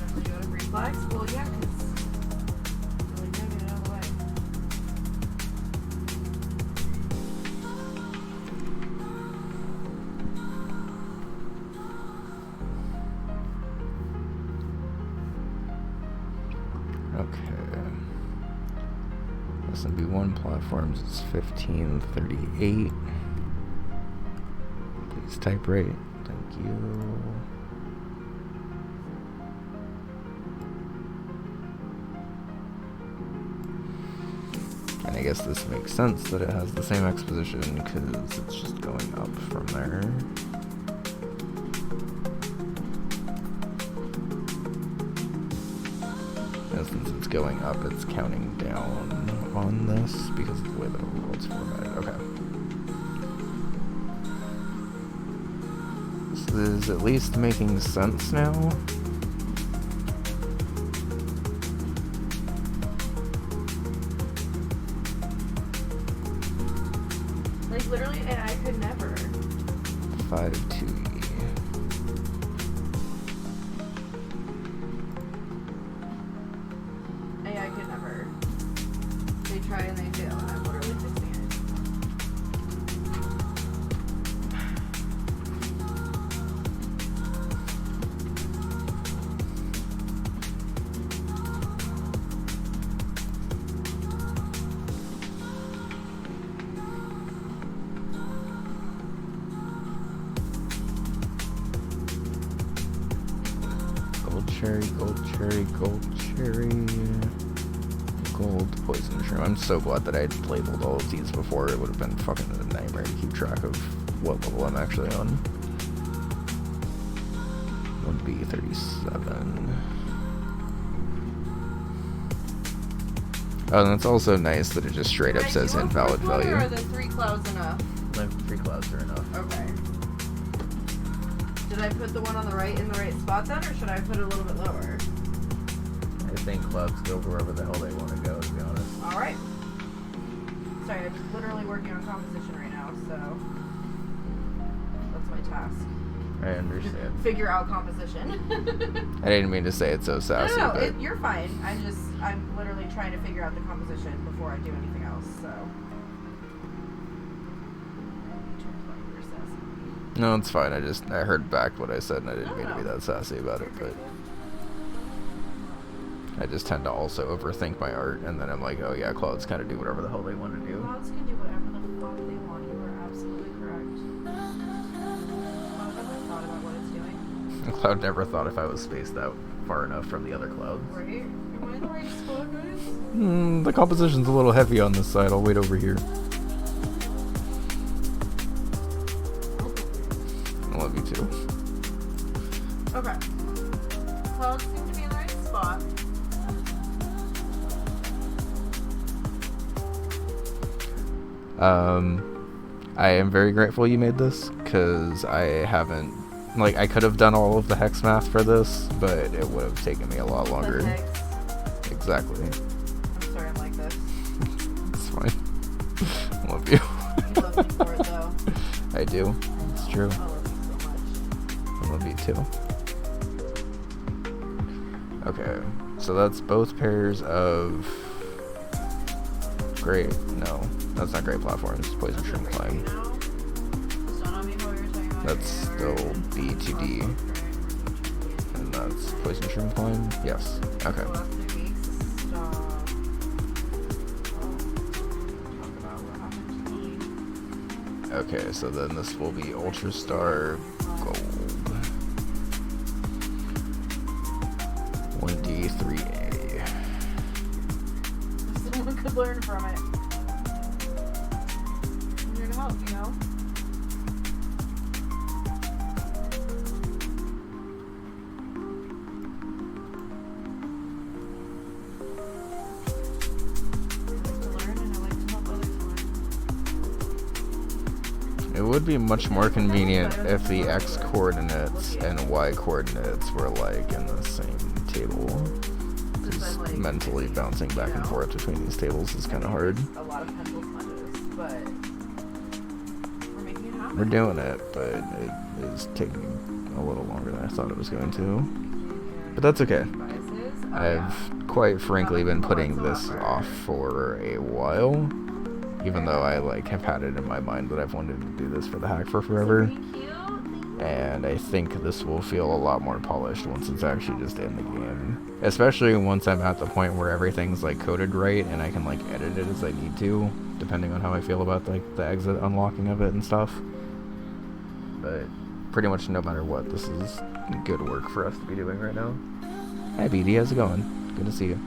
I'm going to reflex. Well, yeah, because really gotta get it out of the way. Okay. SMB1 platforms is 1538. Please type right. Thank you. And I guess this makes sense that it has the same exposition because it's just going up from there. And since it's going up, it's counting down on this because of the way the overworld's formatted. Okay. This is at least making sense now. Like, literally, I could never. 5-2E. I could never. They try and they fail, and I'm literally fixing it. Gold cherry, gold cherry, gold cherry. I'm so glad that I labeled all of these before. It would have been fucking a nightmare to keep track of what level I'm actually on. 1B37. Oh, and it's also nice that it just straight up says invalid value. Or are the 3 clouds enough? Like 3 clouds are enough. Okay. Did I put the one on the right in the right spot then, or should I put it a little bit lower? I think clouds go wherever the hell they want to go, to be honest. Alright. Sorry, I'm literally working on composition right now, so that's my task. I understand. Figure out composition. I didn't mean to say it so sassy, No, but... you're fine. I'm literally trying to figure out the composition before I do anything else, so. No, it's fine. I heard back what I said, and I didn't mean to be that sassy about it, but... I just tend to also overthink my art, and then I'm like, oh yeah, clouds kind of do whatever the hell they want to do. Clouds can do whatever the fuck they want. You are absolutely correct. Cloud never thought about what it's doing. Cloud never thought if I was spaced out far enough from the other clouds. Right? Am I in the right spot, guys? The composition's a little heavy on this side. I'll wait over here. I love you too. Okay. Clouds seem to be in the right spot. I am very grateful you made this, because I haven't, like, I could have done all of the hex math for this, but it would have taken me a lot longer. The hex. Exactly. I'm sorry I'm like this. It's fine. I love you. You love me for it, though. I do. It's true. I love you so much. I love you too. Okay, so that's both pairs of great, no, that's not great platforms. Poison Shroom Climb. That's still B2D. And that's Poison Shroom Climb? Yes. Okay. Okay, so then this will be Ultra Star Gold. 1D3A. Someone could learn from it. I'm here to help, you know? It would be much more convenient if the X coordinates and Y coordinates were like in the same table. Because mentally bouncing back and forth between these tables is kind of hard. A lot of pencil smudges, but we're making it happen. We're doing it, but it is taking a little longer than I thought it was going to. But that's okay. I've quite frankly been putting this off for a while. Even though I like have had it in my mind that I've wanted to do this for the hack for forever. And I think this will feel a lot more polished once it's actually just in the game. Especially once I'm at the point where everything's like coded right and I can like edit it as I need to, depending on how I feel about like the exit unlocking of it and stuff. But pretty much no matter what, this is good work for us to be doing right now. Hi BD, how's it going? Good to see you.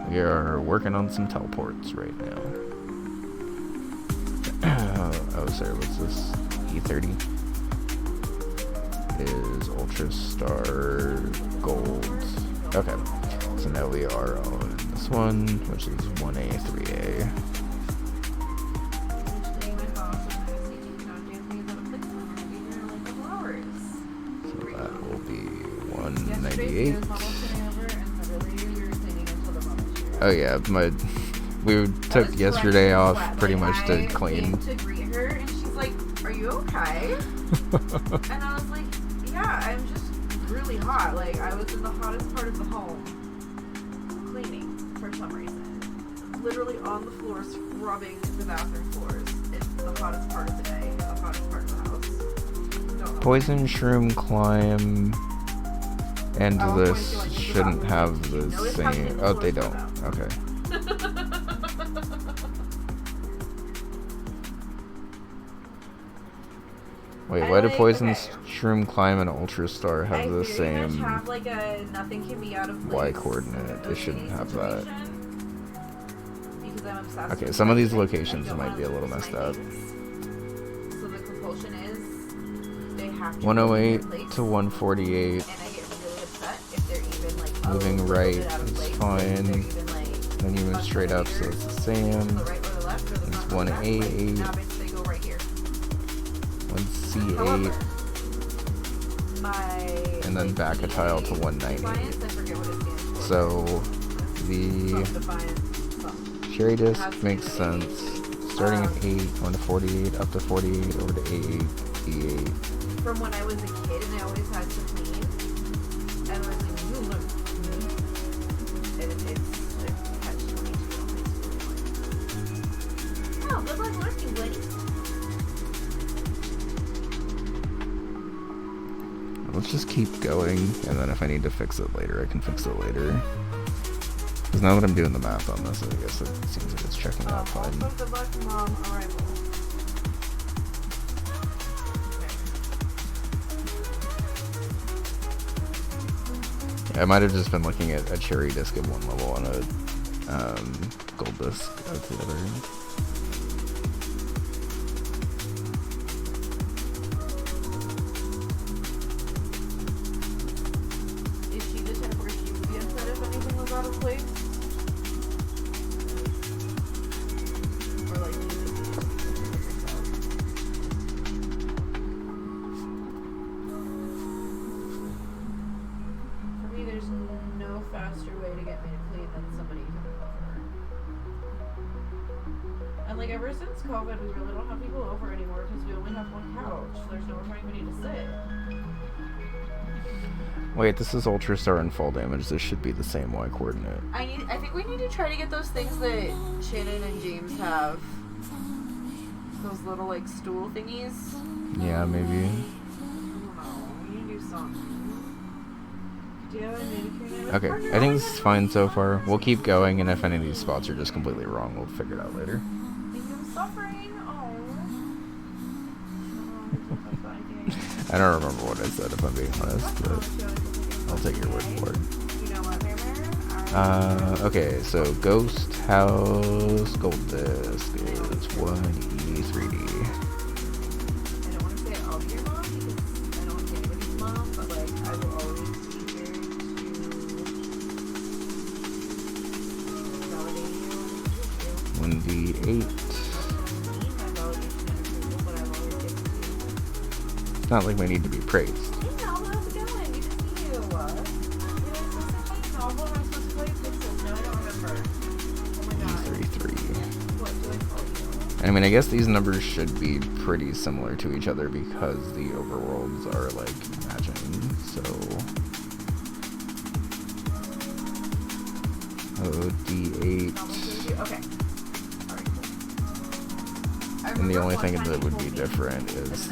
We are working on some teleports right now. Oh, sorry, what's this? E30 is Ultra Star Gold. Okay, so now we are on this one, which is 1A, 3A. So that will be 198. Oh yeah, we took yesterday off pretty much to clean. I came to greet her and she's like, "Are you okay?" And I was like, "Yeah, I'm just really hot. Like I was in the hottest part of the home, cleaning for some reason. Literally on the floor, scrubbing the bathroom floors. It's the hottest part of the day, the hottest part of the house. Poison Shroom Climb and this shouldn't have the same. Oh, they don't. Okay. Wait, why do Poison Shroom Climb and Ultra Star have I the very much same have like a nothing can be out of place Y coordinate. They shouldn't have that. Because I'm obsessed Okay, with some of these lighting. locations I don't might be a wanna little lose messed my up. things. So the compulsion is they have to 108 be in place, to 148. and I get really upset if they're even like Moving a little right bit out of is place. fine. They're even like Then you move straight up, so it's the same. to the right or the left or the It's front or the back. 188. Now they go right here. 1C8. However, my And then back a tile to 198. Defiance, I forget what it stands for. So the Defiance. cherry disc makes sense. Starting at 8, going to 48, up to 48, over to A8, E8. From when I was a kid and I always had to clean, and I was like, you look clean. And it's like catch 22. Oh, good luck learning, buddy. Let's just keep going, and then if I need to fix it later, I can fix it later. Because now that I'm doing the math on this, I guess it seems like it's checking out fine. Also, good luck, Mom. Arrival. Yeah, I might have just been looking at a cherry disc at one level and a gold disc at the other. Is she the type where she would be upset if anything was out of place? Or like, do you think for me, there's no faster way to get me to clean than somebody coming over. And like ever since COVID, we really don't have people over anymore because we only have one couch. There's nowhere for anybody to sit. Wait, this is Ultra Star and Fall Damage. This should be the same Y coordinate. I think we need to try to get those things that Shannon and James have. Those little like stool thingies. Yeah, maybe. I don't know. We need to do something. Do you have a manicure? Okay, I think this is fine so far. We'll keep going, and if any of these spots are just completely wrong, we'll figure it out later. Thank you for suffering. I don't remember what I said, if I'm being honest, but I'll take your word for it. You know what, Bear? Okay, so Ghost House Gold Disc is 1E3D. I don't want to say I'll be your mom because I don't want to say anybody's mom, but like I will always be here to validate you and approve you. 1D8. I need my validation and approval, but I've always given to you. It's not like we need to be praised. Hey, Novel, how's it going? Good to see you. You're supposed to play Novel, I'm supposed to play Pixels. No, I don't remember. Oh my god. E3-3. What do I call you? I mean, I guess these numbers should be pretty similar to each other because the overworlds are like matching, so... Oh, D8. Okay. Alright, cool. And the only thing that would be different is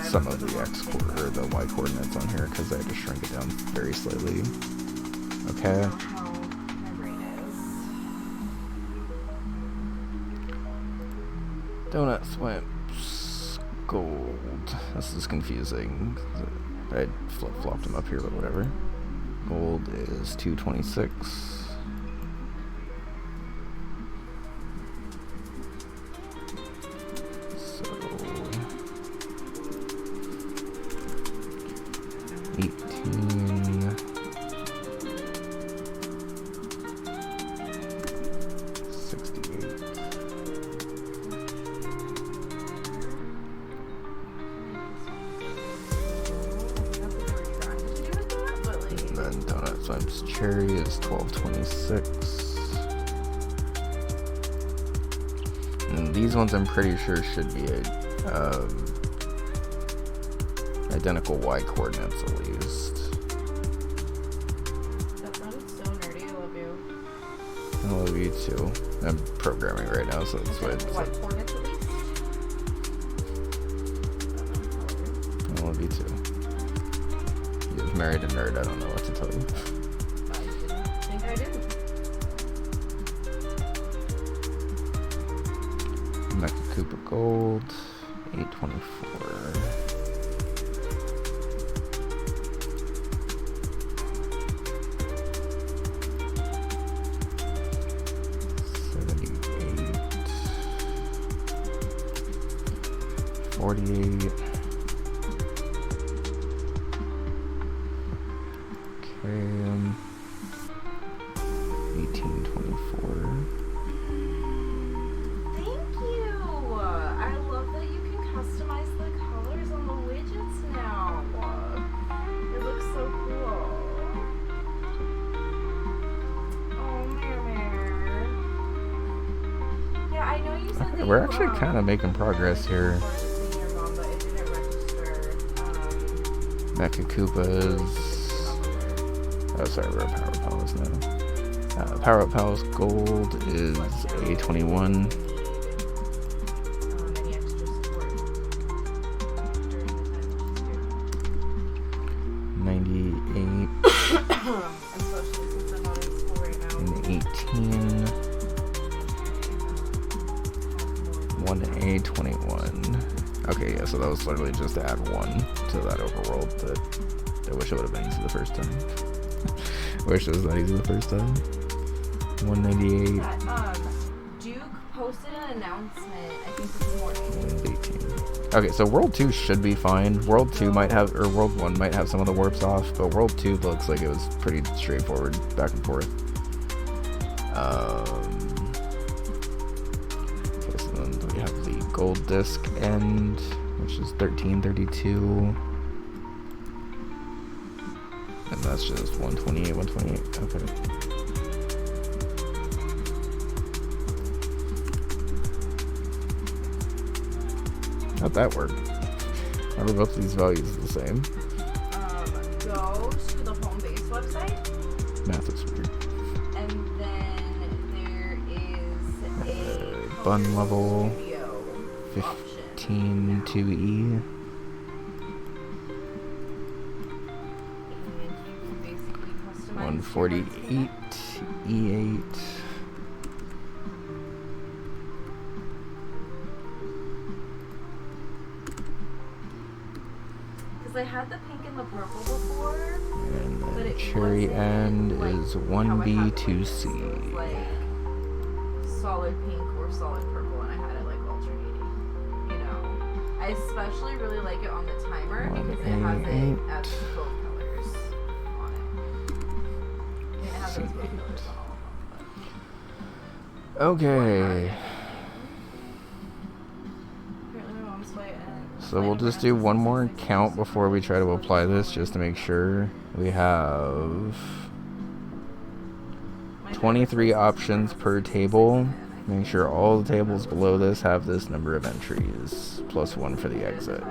some of the or the Y coordinates on here because I had to shrink it down very slightly. Okay. How my brain is. Donut Swimps. Gold. This is confusing. I flip-flopped them up here, but whatever. Gold is 226. So 18. 68. And then Donut Swipes Cherry is 1226. And these ones I'm pretty sure should be identical Y coordinates at least. That sounded so nerdy. I love you. I love you too. I'm programming right now, so that's why it's What coordinates at least? I love you too. You've married a nerd, I don't know what to tell you. I didn't think I did. Mecha Koopa Gold, 824. 148. Okay, 1824. Thank you! I love that you can customize the colors on the widgets now. It looks so cool. Oh, Mare. Yeah, I know you said that We're actually kind of making progress here. Mecha Koopas. Oh, sorry, we're at Power Palace now. Power Up Palace Gold is A21. $98 and 18. 1A21. Okay, yeah, so that was literally just to add 1 to that overworld, but I wish it would have been easy the first time. I wish it was that easy the first time. 198. Duke posted an announcement, I think this morning. 18. Okay, so World 2 should be fine. World 2 might have, or World 1 might have some of the warps off, but World 2 looks like it was pretty straightforward, back and forth. Okay, so then we have the gold disc end, which is 1332. And that's just 128, 128. Okay. How'd that work? How are both these values the same? Go to the home base website. Math is weird. And then there is a bun level 15 2E. And you can basically customize 148 E8. I had the pink and the purple before, And but the it cherry end like is how I 1B2C. had it, like solid pink or solid purple, and I had it like alternating. You know, I especially really like it on the timer because it has it as both colors on it. And it has those both colors on all of them. Okay. So we'll just do one more count before we try to apply this, just to make sure. We have 23 options per table. Make sure all the tables below this have this number of entries, plus 1 for the exit.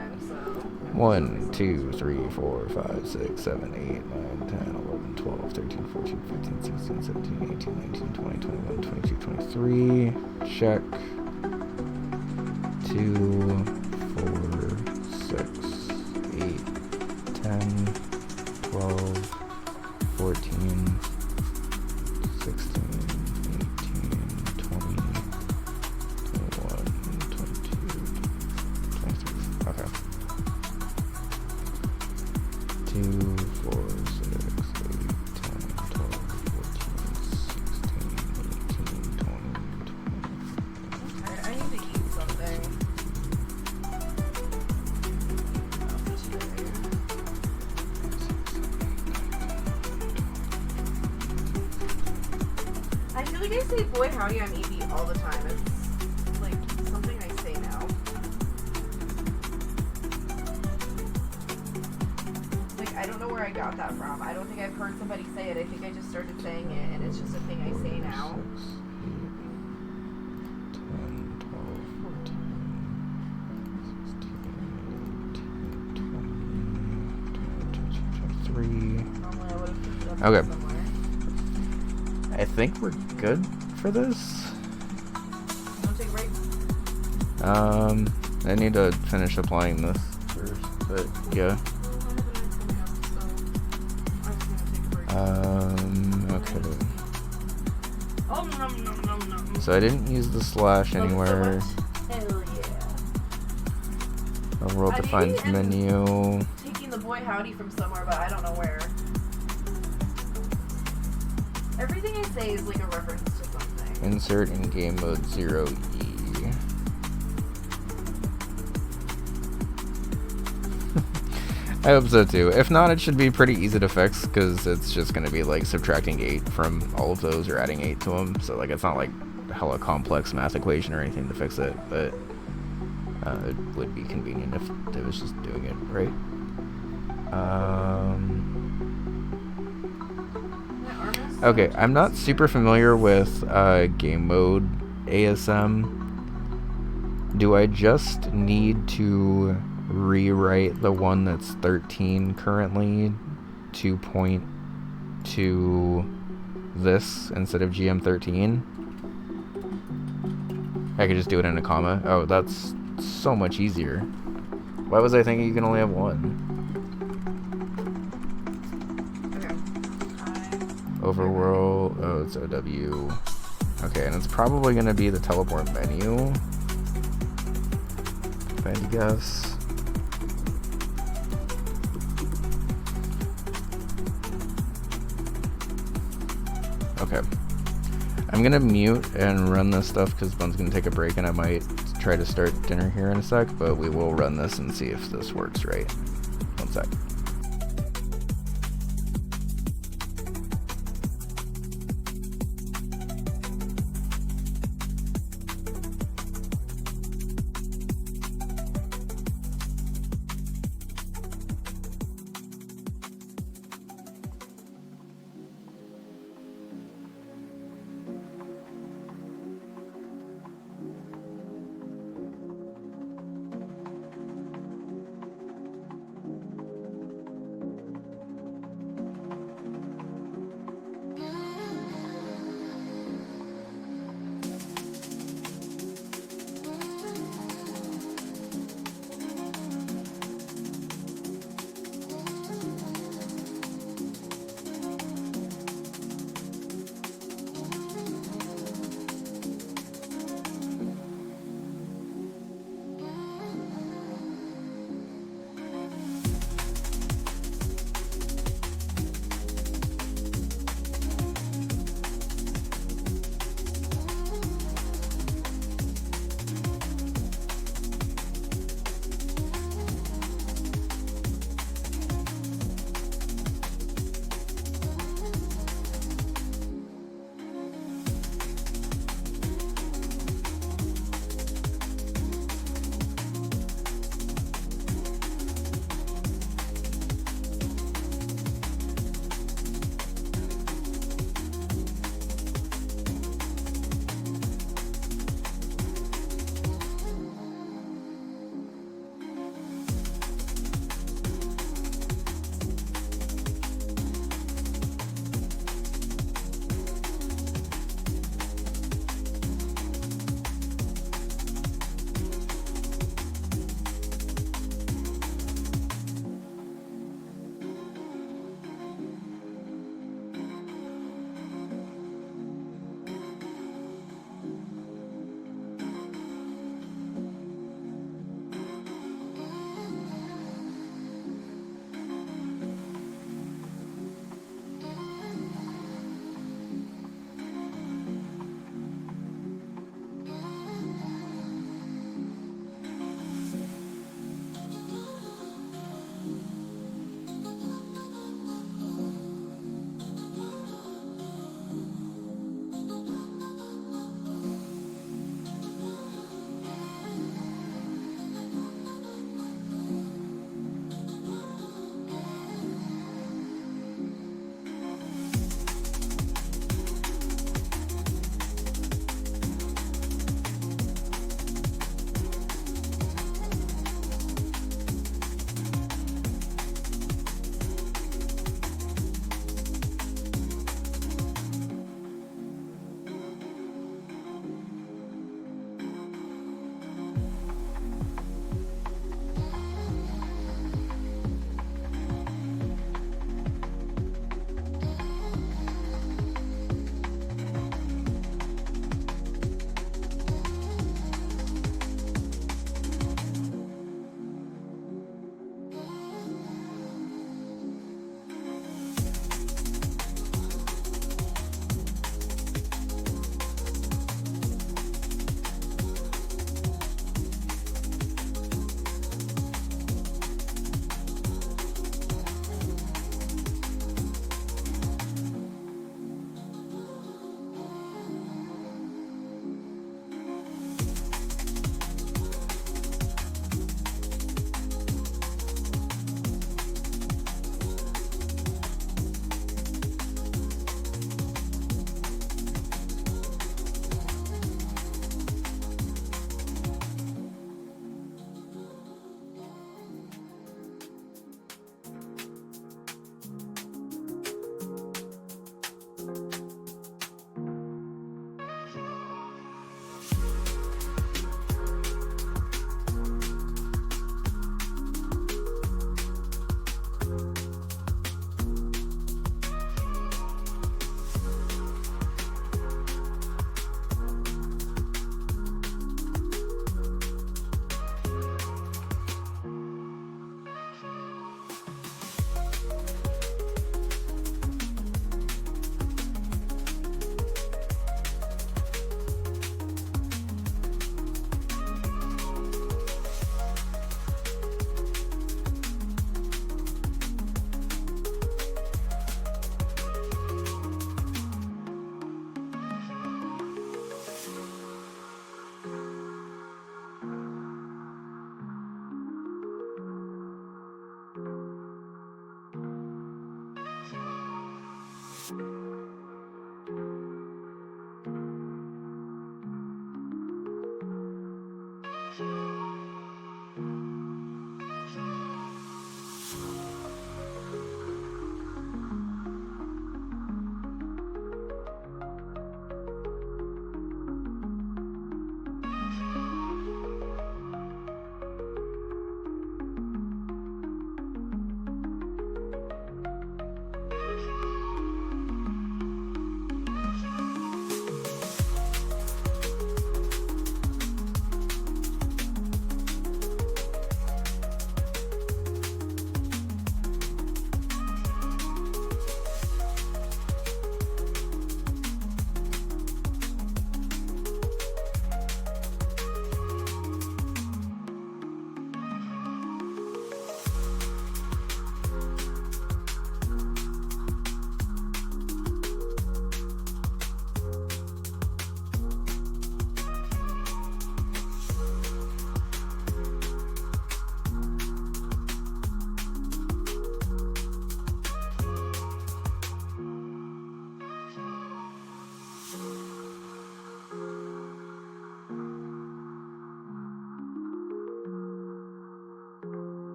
1, 2, 3, 4, 5, 6, 7, 8, 9, 10, 11, 12, 13, 14, 15, 16, 17, 18, 19, 20, 21, 22, 23. Check. 2, 4, 6, 8, 10, 12, 14, 16, 18, 20, 21, 22, 23. Okay. 2, 4, 6, 8, 10, 12, 14, 16, 18, 20, 20. I need to eat something. I feel like I say boy howdy on EB all the time. It's like something I say now. Like, I don't know where I got that from. I don't think I've heard somebody say it. I think I just started saying it, and it's just a thing I say now. 10, 12, 14, 16, 18, 20, 23. Normally I would have picked it up Okay. somewhere. I think we're good for this. Don't take a break. I need to finish applying this first, but yeah. Okay. So I didn't use the slash anywhere. Hell yeah. A world defines menu. Taking the boy howdy from somewhere, but I don't know where. Everything I say is like a reference to something. Insert in game mode 0E. I hope so too. If not, it should be pretty easy to fix because it's just going to be like subtracting 8 from all of those or adding 8 to them. So like it's not like hella complex math equation or anything to fix it, but it would be convenient if it was just doing it right. Okay, I'm not super familiar with game mode ASM. Do I just need to rewrite the one that's 13 currently to point to this instead of GM13? I could just do it in a comma. Oh, that's so much easier. Why was I thinking you can only have one? Overworld. Oh, it's OW. Okay, and it's probably going to be the teleport menu, if I had to guess. Okay. I'm going to mute and run this stuff because Bun's going to take a break and I might try to start dinner here in a sec, but we will run this and see if this works right. One sec.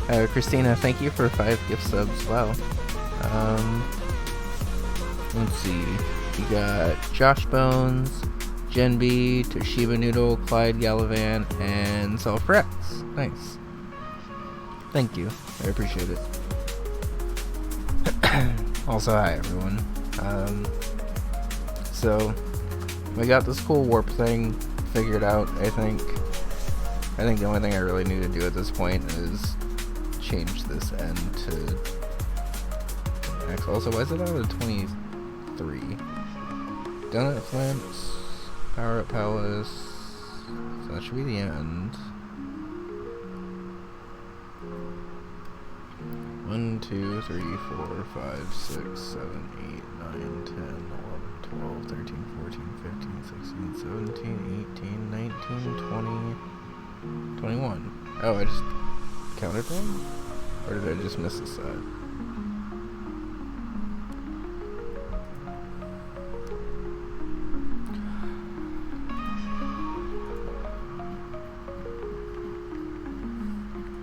Christina, thank you for 5 gift subs. Wow. Let's see. You got Josh Bones, Jen B, Toshiba Noodle, Clyde Gallivan, and Self Rex. Nice. Thank you. I appreciate it. Also, hi everyone. So we got this cool warp thing figured out. I think the only thing I really need to do at this point is change this end to X. Also, why is it out of 23? Donut Flimps, Power Up Palace. So that should be the end. 1, 2, 3, 4, 5, 6, 7, 8, 9, 10, 11, 12, 13, 14, 15, 16, 17, 18, 19, 20, 21. Oh, I just counted wrong? Or did I just miss a side?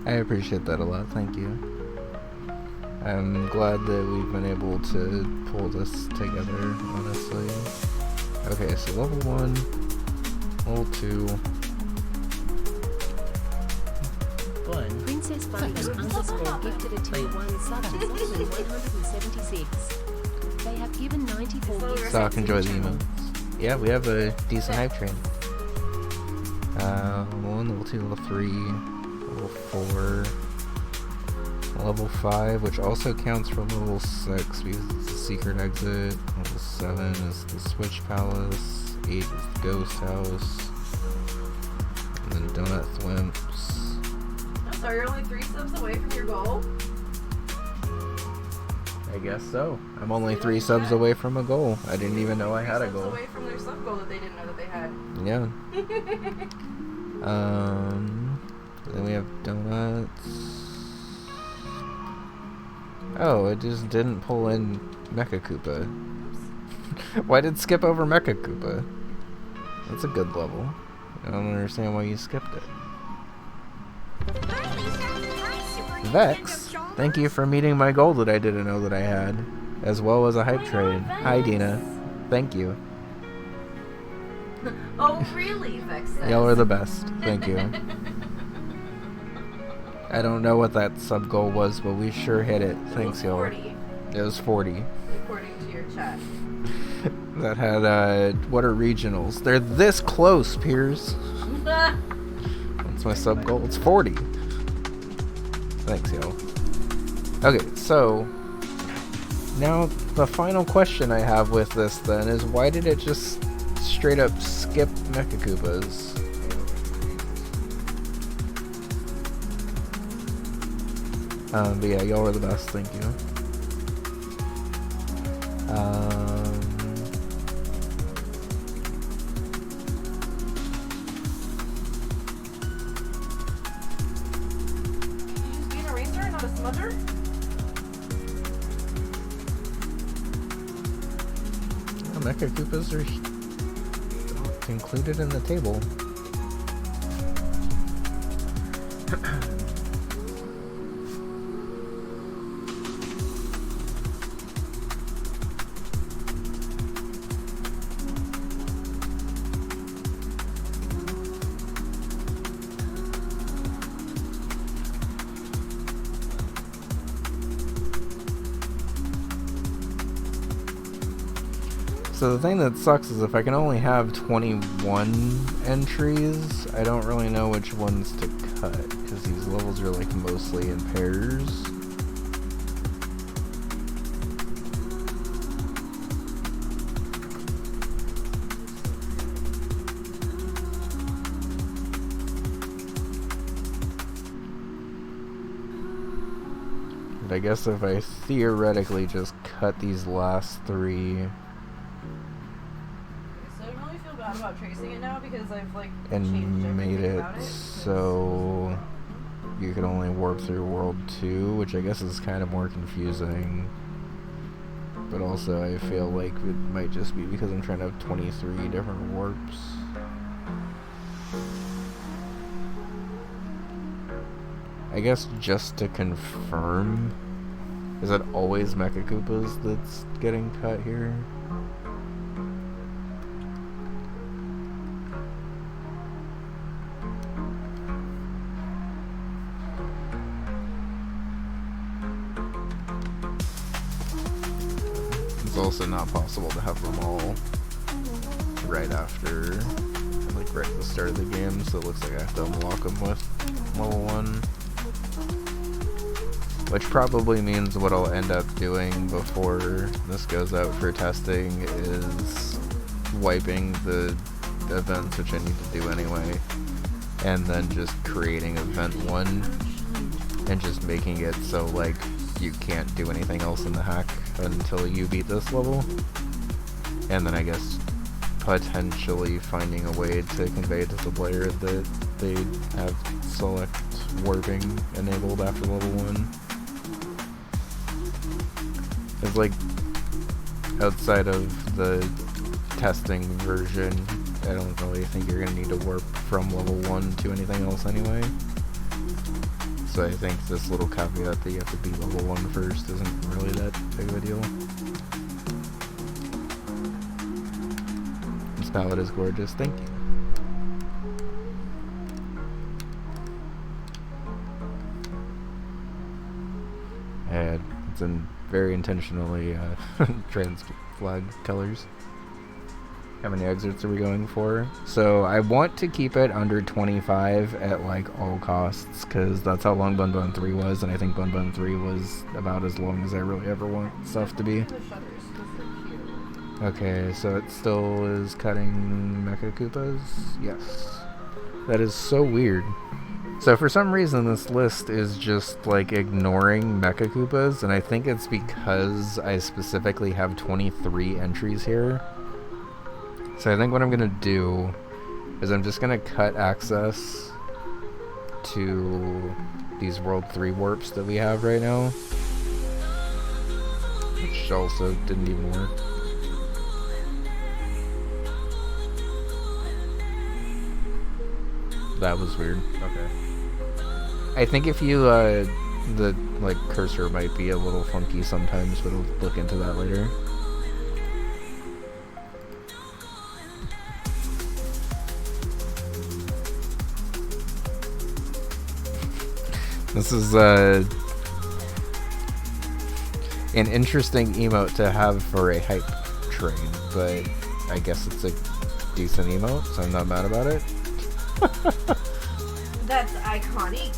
I appreciate that a lot, thank you. I'm glad that we've been able to pull this together, honestly. Okay, so level 1, level 2. Princess Bunbun underscore gifted a tier 1 sub to 176. They have given 94 gifts. Stock, enjoy the emotes. Yeah, we have a decent hype train. Level 1, level 2, level 3, level 4, level 5, which also counts for level 6 because it's a secret exit. Level 7 is the Switch Palace. 8 is the Ghost House. And then Donut Thwimps. So you're only 3 subs away from your goal? I guess so. I'm only 3 subs away from a goal. I didn't even know I had a goal. 3 subs away from their sub goal that they didn't know that they had. Yeah. Then we have donuts. Oh, it just didn't pull in Mecha Koopa. Why did it skip over Mecha Koopa? That's a good level. I don't understand why you skipped it. Vex, thank you for meeting my goal that I didn't know that I had, as well as a hype train. Hi, Dina. Thank you. Oh, really, Vex says. Y'all are the best. Thank you. I don't know what that sub goal was, but we sure hit it. Thanks, y'all. It was 40. According to your chat. That had, what are regionals? They're this close, Piers. That's my sub goal. It's 40. Thanks, y'all. Okay, so now the final question I have with this then is why did it just straight up skip Mecha Koopas? But yeah, y'all are the best, thank you. Mecha Koopas are included in the table. So the thing that sucks is if I can only have 21 entries, I don't really know which ones to cut, because these levels are like mostly in pairs. But I guess if I theoretically just cut these last 3... about tracing it now because I've like and made it so you can only warp through World 2, which I guess is kind of more confusing. But also I feel like it might just be because I'm trying to have 23 different warps. I guess just to confirm, is it always Mecha Koopas that's getting cut here? It's also not possible to have them all right after, like right at the start of the game, so it looks like I have to unlock them with level 1. Which probably means what I'll end up doing before this goes out for testing is wiping the events, which I need to do anyway, and then just creating event 1 and just making it so like you can't do anything else in the hack until you beat this level. And then I guess potentially finding a way to convey to the player that they have select warping enabled after level 1. It's like, outside of the testing version, I don't really think you're going to need to warp from level 1 to anything else anyway. So I think this little caveat that you have to beat level 1 first isn't really that big of a deal. This palette is gorgeous, thank you. And it's in very intentionally trans flag colors. How many exits are we going for? So I want to keep it under 25 at like all costs, because that's how long Bunbun 3 was, and I think Bunbun 3 was about as long as I really ever want stuff to be. Okay, so it still is cutting Mecha Koopas? Yes. That is so weird. So for some reason this list is just like ignoring Mecha Koopas, and I think it's because I specifically have 23 entries here. So I think what I'm gonna do is I'm just gonna cut access to these World 3 warps that we have right now, which also didn't even work. That was weird. Okay. I think if you, the, like, cursor might be a little funky sometimes, but I'll look into that later. This is, an interesting emote to have for a hype train, but I guess it's a decent emote, so I'm not mad about it. That's iconic.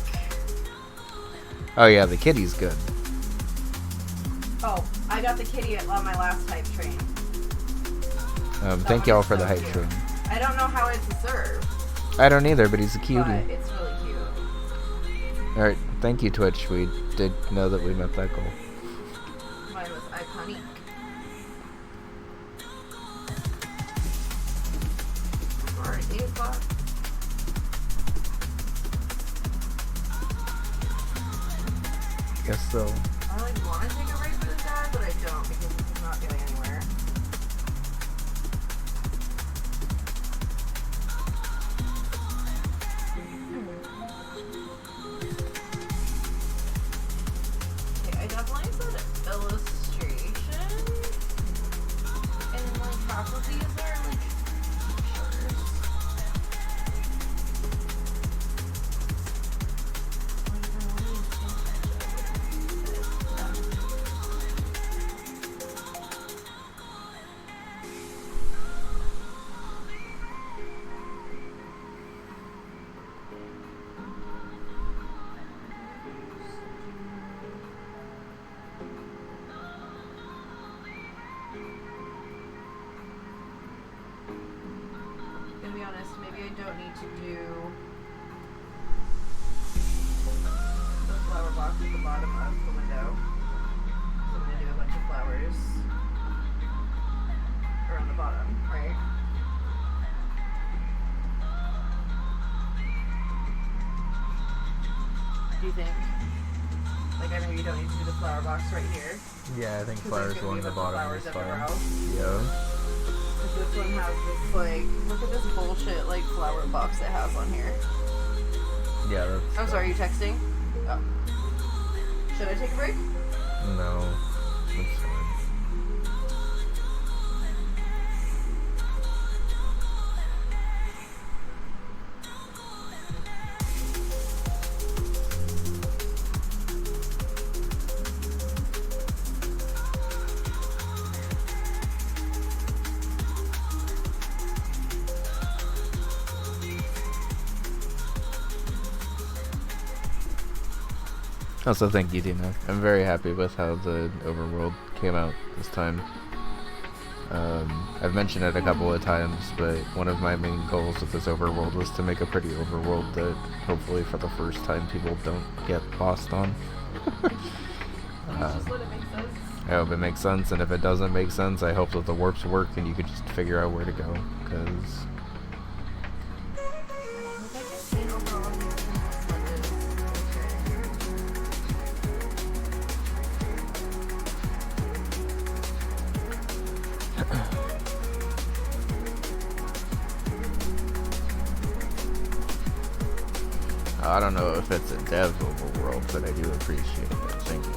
Oh yeah, the kitty's good. Oh, I got the kitty on my last hype train. Thank y'all for the hype train. I don't know how it's a serve. I don't either, but he's a cutie. But it's really cute. Alright, thank you Twitch, we did know that we met that goal. Mine was iconic. Alright, 8 o'clock. Guess so. I like want to take a break for this guy, but I don't because this is not getting anywhere. Okay, I definitely said illustration, and like half of these are like pictures. To be honest, maybe I don't need to do the flower box at the bottom of the window. So I'm gonna do a bunch of flowers around the bottom, right? Do you think? Like, I maybe don't need to do the flower box right here. Yeah, I think 'Cause flowers there's gonna along be the a bunch of bottom flowers is everywhere fine. else. Yeah. This one has this, like, look at this bullshit, like, flower box it has on here. Yeah, that's... I'm sorry, are you texting? Oh. Should I take a break? No. That's fine. Also, thank you, Dina. I'm very happy with how the overworld came out this time. I've mentioned it a couple of times, but one of my main goals with this overworld was to make a pretty overworld that hopefully for the first time people don't get lost on. Just let it make sense. I hope it makes sense, and if it doesn't make sense, I hope that the warps work and you can just figure out where to go, because... I don't know if it's a dev overworld, but I do appreciate it. Thank you.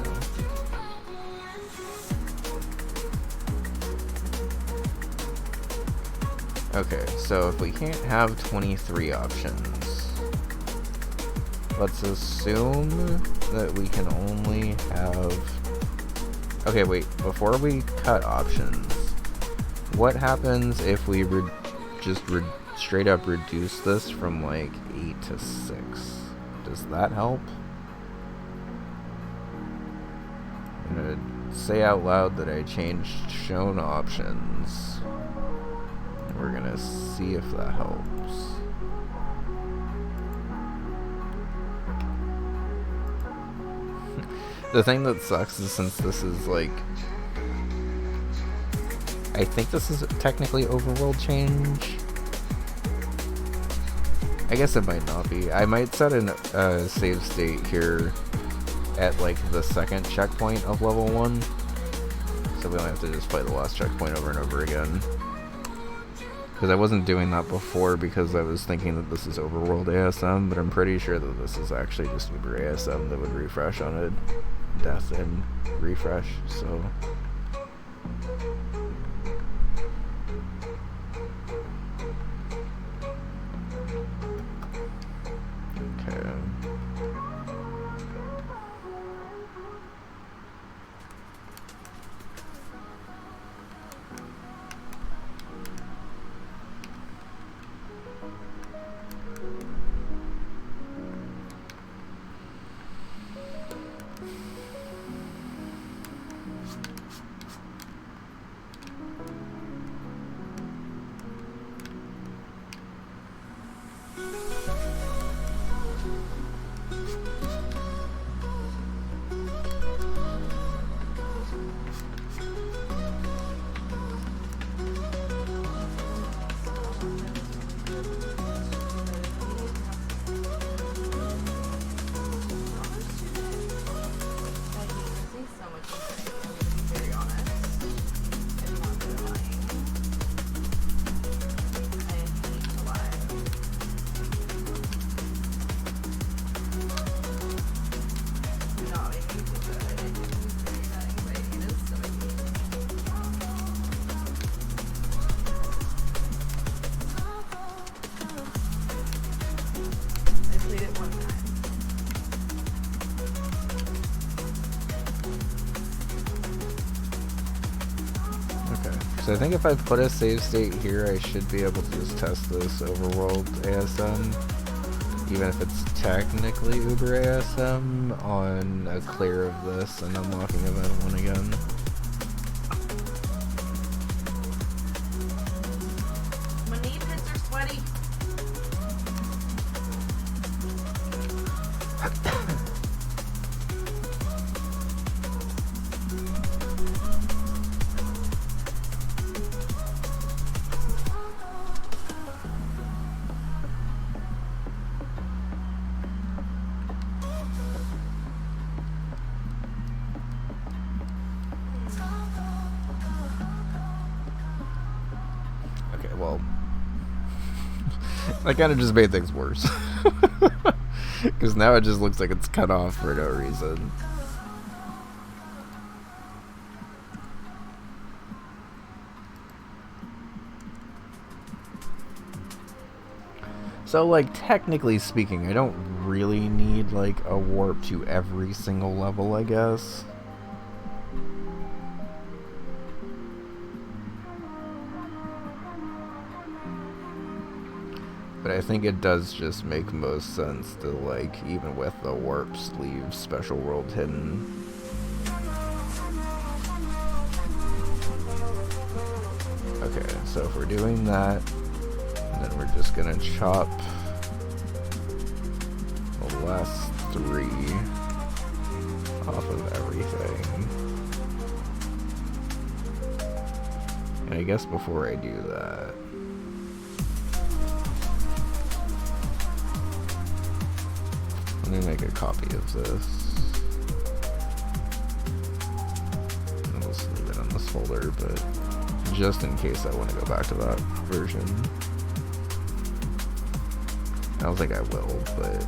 Okay, so if we can't have 23 options, let's assume that we can only have... Okay, wait, before we cut options, what happens if we straight up reduce this from like 8 to 6? Does that help? I'm gonna say out loud that I changed shown options. We're gonna see if that helps. The thing that sucks is since this is like... I think this is technically overworld change. I guess it might not be. I might set a save state here at like the second checkpoint of level 1. So we don't have to just play the last checkpoint over and over again. Because I wasn't doing that before because I was thinking that this is overworld ASM, but I'm pretty sure that this is actually just Uber ASM that would refresh on a death and refresh, so... So I think if I put a save state here, I should be able to just test this overworld ASM, even if it's technically Uber ASM, on a clear of this and unlocking event 1 again. My knee pits are sweaty. Well, that kind of just made things worse. Because now it just looks like it's cut off for no reason. So, like, technically speaking, I don't really need, like, a warp to every single level, I guess. But I think it does just make most sense to, like, even with the warps, leave special world hidden. Okay, so if we're doing that, then we're just gonna chop the last 3 off of everything. And I guess before I do that, let me make a copy of this. And we'll just leave it in this folder, but just in case I want to go back to that version. I don't think I will, but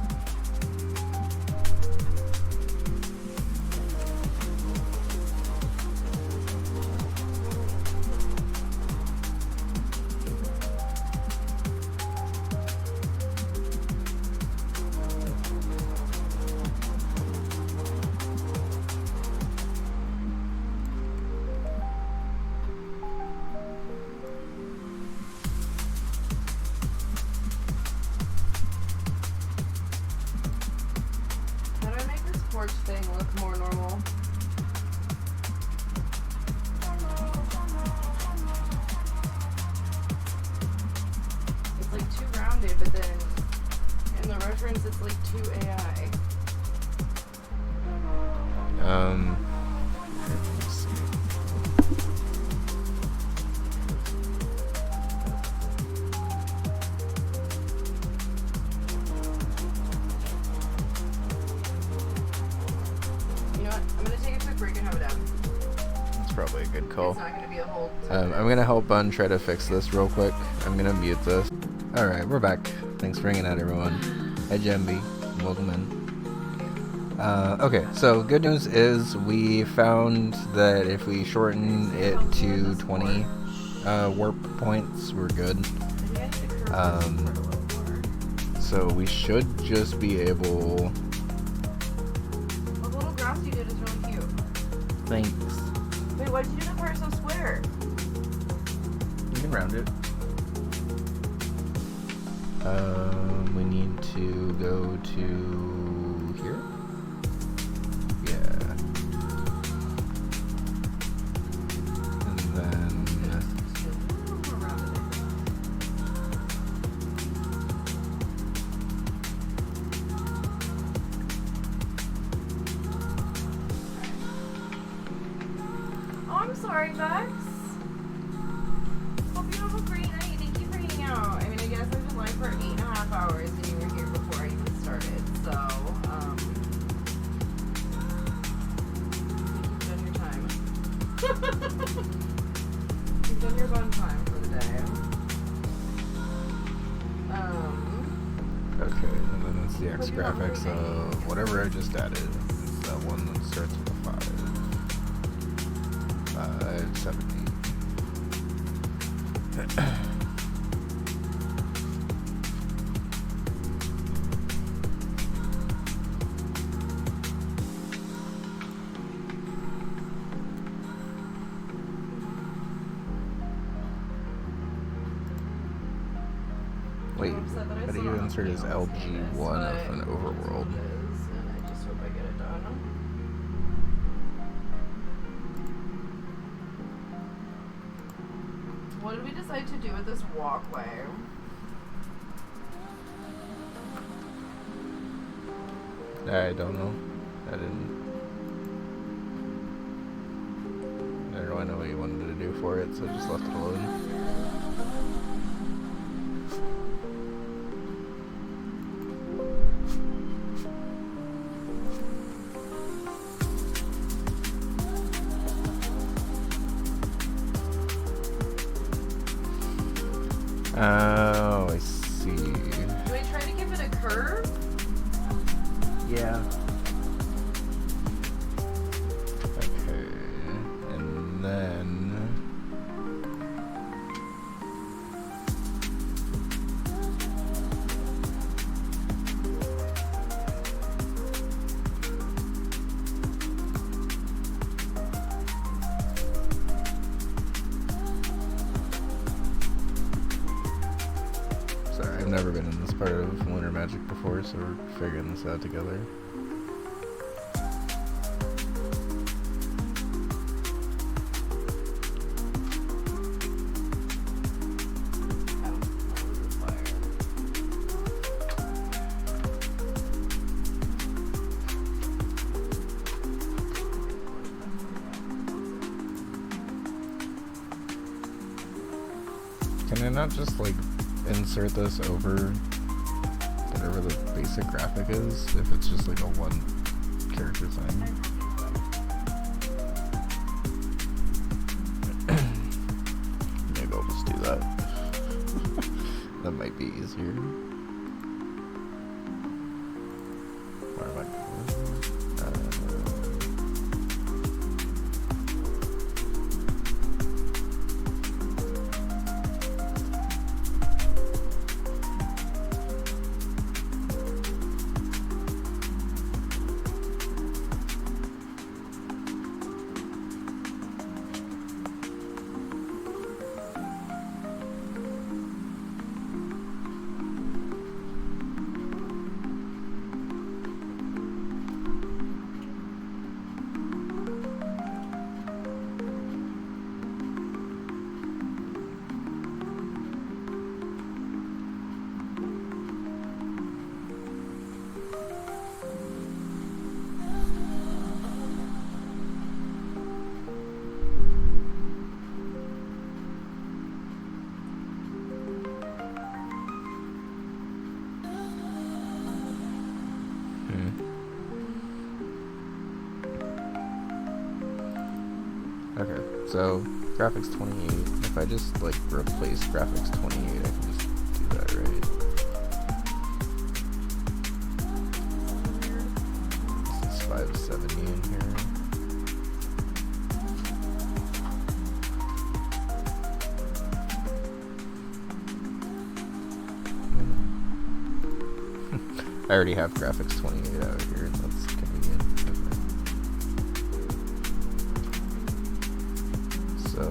thing look more normal. It's like too rounded, but then in the reference it's like too AI. Let's see. Probably a good call. It's not gonna be a whole I'm gonna help Bun try to fix this real quick. I'm gonna mute this. Alright, we're back. Thanks for hanging out, everyone. Hi, Gemby. Welcome in. Okay, so good news is we found that if we shorten it to 20 warp points, we're good. So we should just be able... The little grass you did is really cute. Thanks. Wait, why did you do the part so square? You can round it. We need to go to here? Yeah. And then... Oh, I'm sorry, Bex. Hope you have a great night. Thank you for hanging out. I mean, I guess I've been live for 8.5 hours and you were here before I even started, so, you've done your time. You've done your fun time for the day. Okay, and then it's the X graphics of whatever I just added. It's that one that starts with a 5. 70. Wait, how do you insert as LG1 of an overworld? And I just hope I get it done. What did we decide to do with this walkway? I don't know. I don't really know what you wanted to do for it, so I just left it alone. Oh, I see. Do I try to give it a curve? Yeah. Okay, and then... Sorry, I've never been in this part of Lunar Magic before, so we're figuring this out together. Can I not just, like, insert this over whatever the basic graphic is, if it's just, like, a one character thing? Maybe I'll just do that. That might be easier. Where am I? Okay, so graphics 28. If I just like replace graphics 28, I can just do that, right? This is 570 in here. I already have graphics 28 out here. That's convenient. So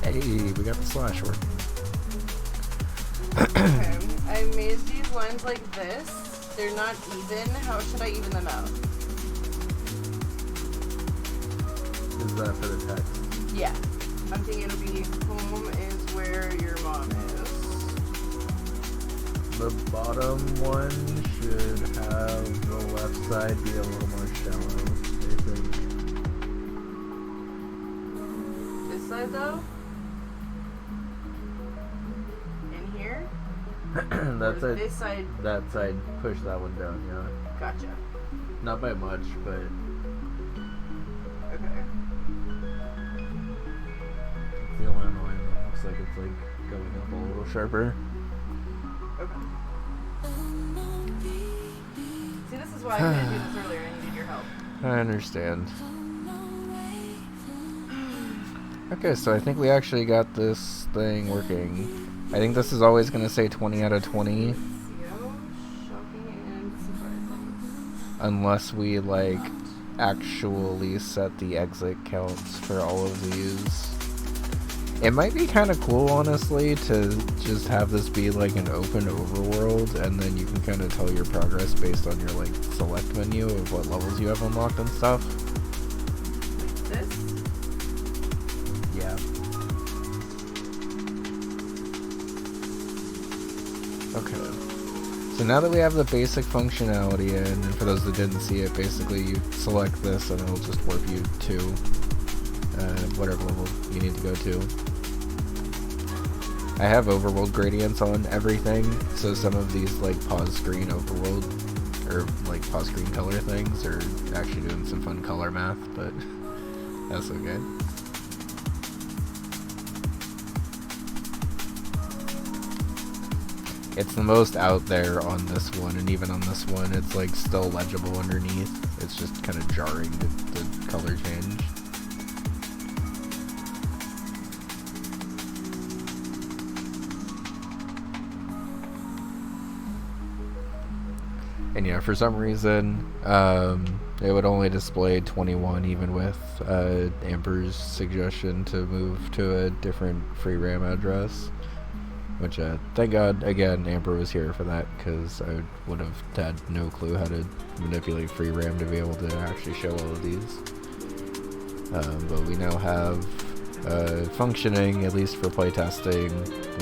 hey, we got the slash work. Okay, I made these lines like this. They're not even. How should I even them out? Is that for the text? Yeah. I'm thinking it'll be home is where your The bottom one should have the left side be a little more shallow, I think. This side though? In here? That's it. This side. That side, push that one down, yeah. Gotcha. Not by much, but Okay. it's the only line that looks like it's like going up a little sharper. Okay. See, this is why I didn't do this earlier. I needed your help. I understand. Okay, so I think we actually got this thing working. I think this is always going to say 20 out of 20. Shocking and surprising. Unless we, like, actually set the exit counts for all of these. It might be kind of cool, honestly, to just have this be, like, an open overworld, and then you can kind of tell your progress based on your, like, select menu of what levels you have unlocked and stuff. This? Yeah. Okay. So now that we have the basic functionality in, and for those that didn't see it, basically you select this and it'll just warp you to whatever level you need to go to. I have overworld gradients on everything, so some of these like pause screen overworld, or like pause screen color things are actually doing some fun color math, but that's okay. It's the most out there on this one, and even on this one, it's like still legible underneath. It's just kind of jarring the color change. And yeah, for some reason, it would only display 21 even with Amber's suggestion to move to a different free RAM address. Which, thank God, again, Amber was here for that, because I would have had no clue how to manipulate free RAM to be able to actually show all of these. But we now have functioning, at least for playtesting,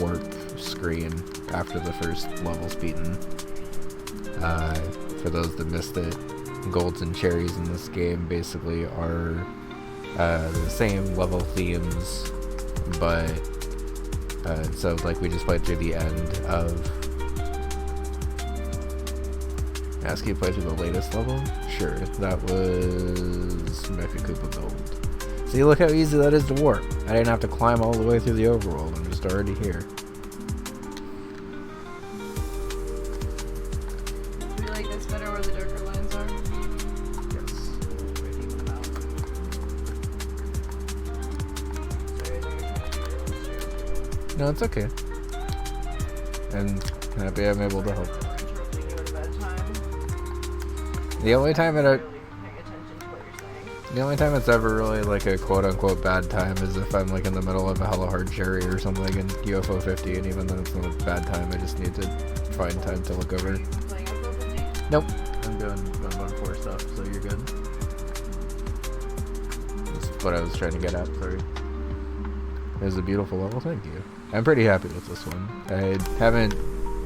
warp screen after the first level's beaten. For those that missed it, golds and cherries in this game basically are the same level themes, but so like we just played through the end of... Ask you to play through the latest level? Sure, that was Mecha Koopa Gold. See, look how easy that is to warp. I didn't have to climb all the way through the overworld, I'm just already here. Do you like this better where the darker lines are? Yes. No, it's okay. And happy I'm able to help. The only time it's ever really like a quote-unquote bad time is if I'm like in the middle of a hella hard cherry or something in UFO 50, and even then it's not a bad time. I just need to find time to look over. Nope. I'm doing Bunbun 4 stuff, so you're good. That's what I was trying to get at, sorry. It was a beautiful level, thank you. I'm pretty happy with this one. I haven't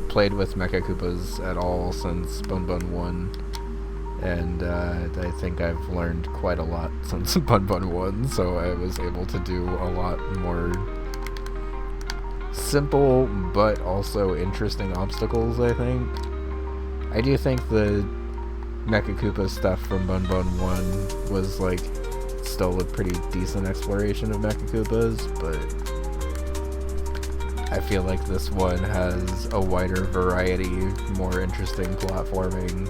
played with Mecha Koopas at all since Bunbun 1. And I think I've learned quite a lot since Bunbun 1, so I was able to do a lot more simple but also interesting obstacles, I think. I do think the Mecha Koopa stuff from Bunbun 1 was like still a pretty decent exploration of Mecha Koopas, but I feel like this one has a wider variety, more interesting platforming.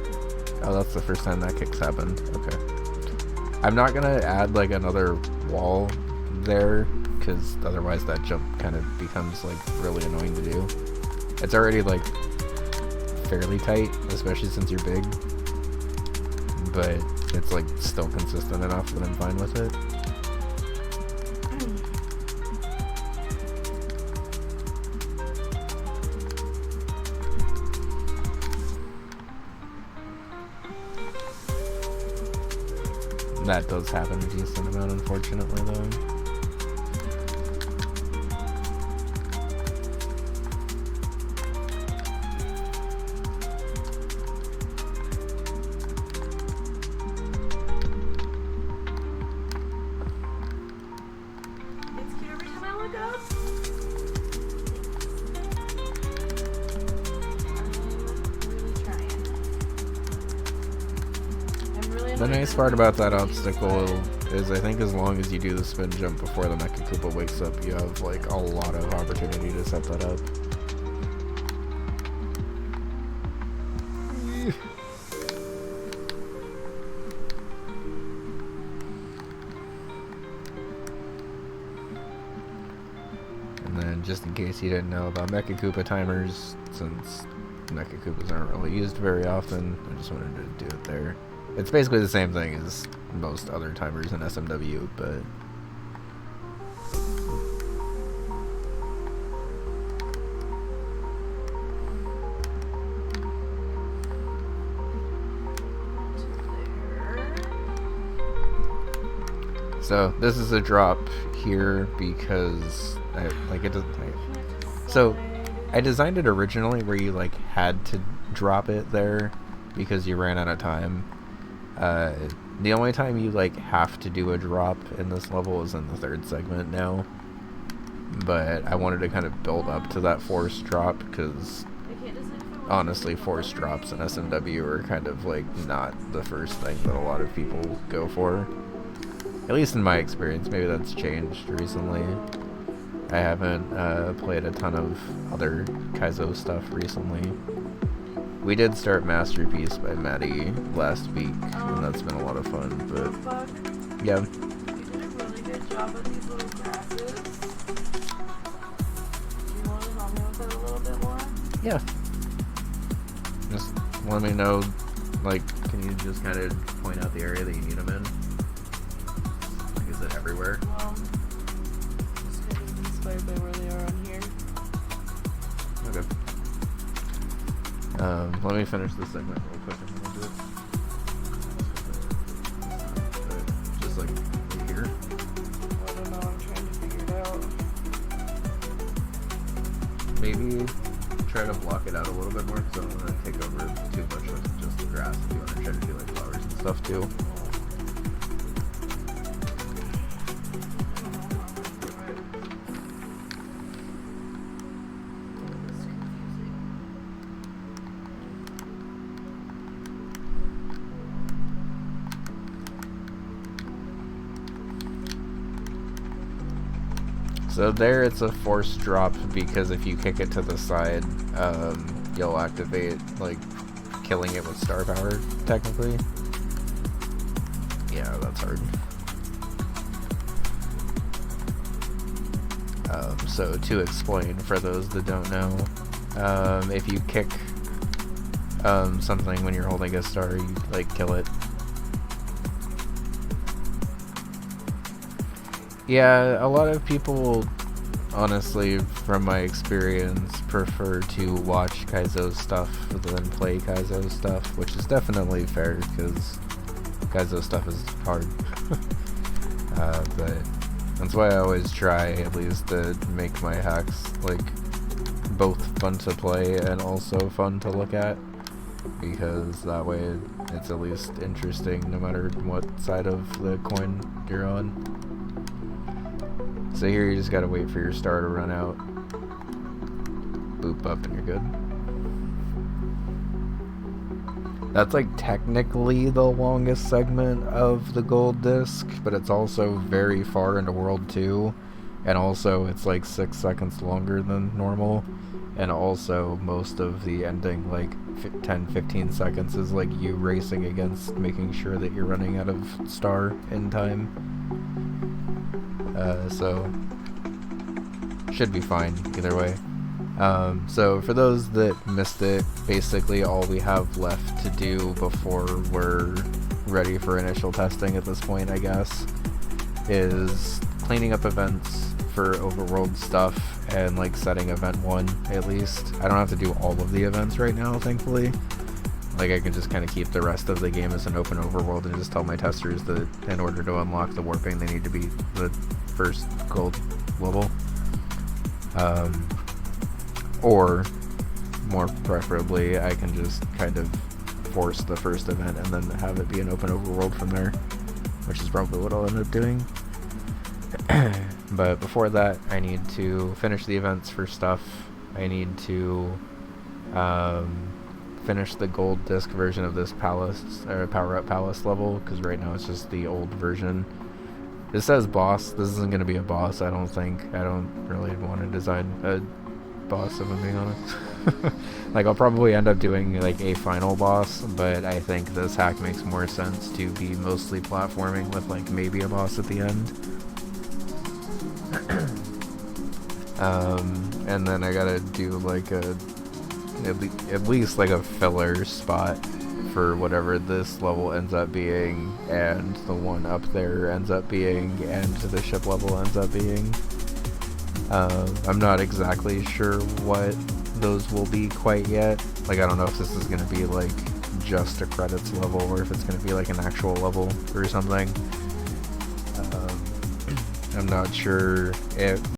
Oh, that's the first time that kick's happened. Okay. I'm not gonna add like another wall there, because otherwise that jump kind of becomes like really annoying to do. It's already like fairly tight, especially since you're big, but it's like still consistent enough that I'm fine with it. That does happen a decent amount, unfortunately, though. The nice part about that obstacle is I think as long as you do the spin jump before the Mecha Koopa wakes up, you have like a lot of opportunity to set that up. And then just in case you didn't know about Mecha Koopa timers, since Mecha Koopas aren't really used very often, I just wanted to do it there. It's basically the same thing as most other timers in SMW, but so this is a drop here because I designed it originally where you like had to drop it there because you ran out of time. The only time you like have to do a drop in this level is in the third segment now, but I wanted to kind of build up to that forced drop because honestly forced drops in SMW are kind of like not the first thing that a lot of people go for, at least in my experience. Maybe that's changed recently. I haven't played a ton of other Kaizo stuff recently. We did start Masterpiece by Maddie last week, and that's been a lot of fun, but yeah. You did a really good job with these little grasses. Do you want to help me with it a little bit more? Yeah. Just let me know, like, can you just kind of point out the area that you need them in? Like, is it everywhere? Just kind of inspired by where they are on here. Okay. Let me finish this segment real quick and then we'll do it. Just like here. I don't know, I'm trying to figure it out. Maybe try to block it out a little bit more because I don't want to take over too much with just the grass if you want to try to do like flowers and stuff too. So there it's a force drop because if you kick it to the side, you'll activate, like, killing it with star power, technically. Yeah, that's hard. So to explain, for those that don't know, if you kick something when you're holding a star, you, like, kill it. Yeah, a lot of people, honestly, from my experience, prefer to watch Kaizo stuff than play Kaizo stuff, which is definitely fair, because Kaizo stuff is hard. But that's why I always try, at least, to make my hacks, like, both fun to play and also fun to look at, because that way it's at least interesting no matter what side of the coin you're on. So here you just gotta wait for your star to run out. Boop up and you're good. That's like technically the longest segment of the gold disc, but it's also very far into World 2. And also it's like 6 seconds longer than normal. And also most of the ending, like 10-15 seconds, is like you racing against making sure that you're running out of star in time. So should be fine either way. So for those that missed it, basically all we have left to do before we're ready for initial testing at this point, I guess, is cleaning up events for overworld stuff and like setting event 1 at least. I don't have to do all of the events right now, thankfully. Like, I can just kind of keep the rest of the game as an open overworld and just tell my testers that in order to unlock the warping, they need to be the first gold level. Or, more preferably, I can just kind of force the first event and then have it be an open overworld from there, which is probably what I'll end up doing. But before that, I need to finish the events for stuff. I need to finish the gold disc version of this palace, or Power Up Palace level, because right now it's just the old version. It says boss. This isn't going to be a boss, I don't think. I don't really want to design a boss, if I'm being honest. Like, I'll probably end up doing, like, a final boss, but I think this hack makes more sense to be mostly platforming with, like, maybe a boss at the end. And then I gotta do, like, at least, like, a filler spot for whatever this level ends up being, and the one up there ends up being, and the ship level ends up being. I'm not exactly sure what those will be quite yet. Like, I don't know if this is gonna be like just a credits level, or if it's gonna be like an actual level or something. I'm not sure if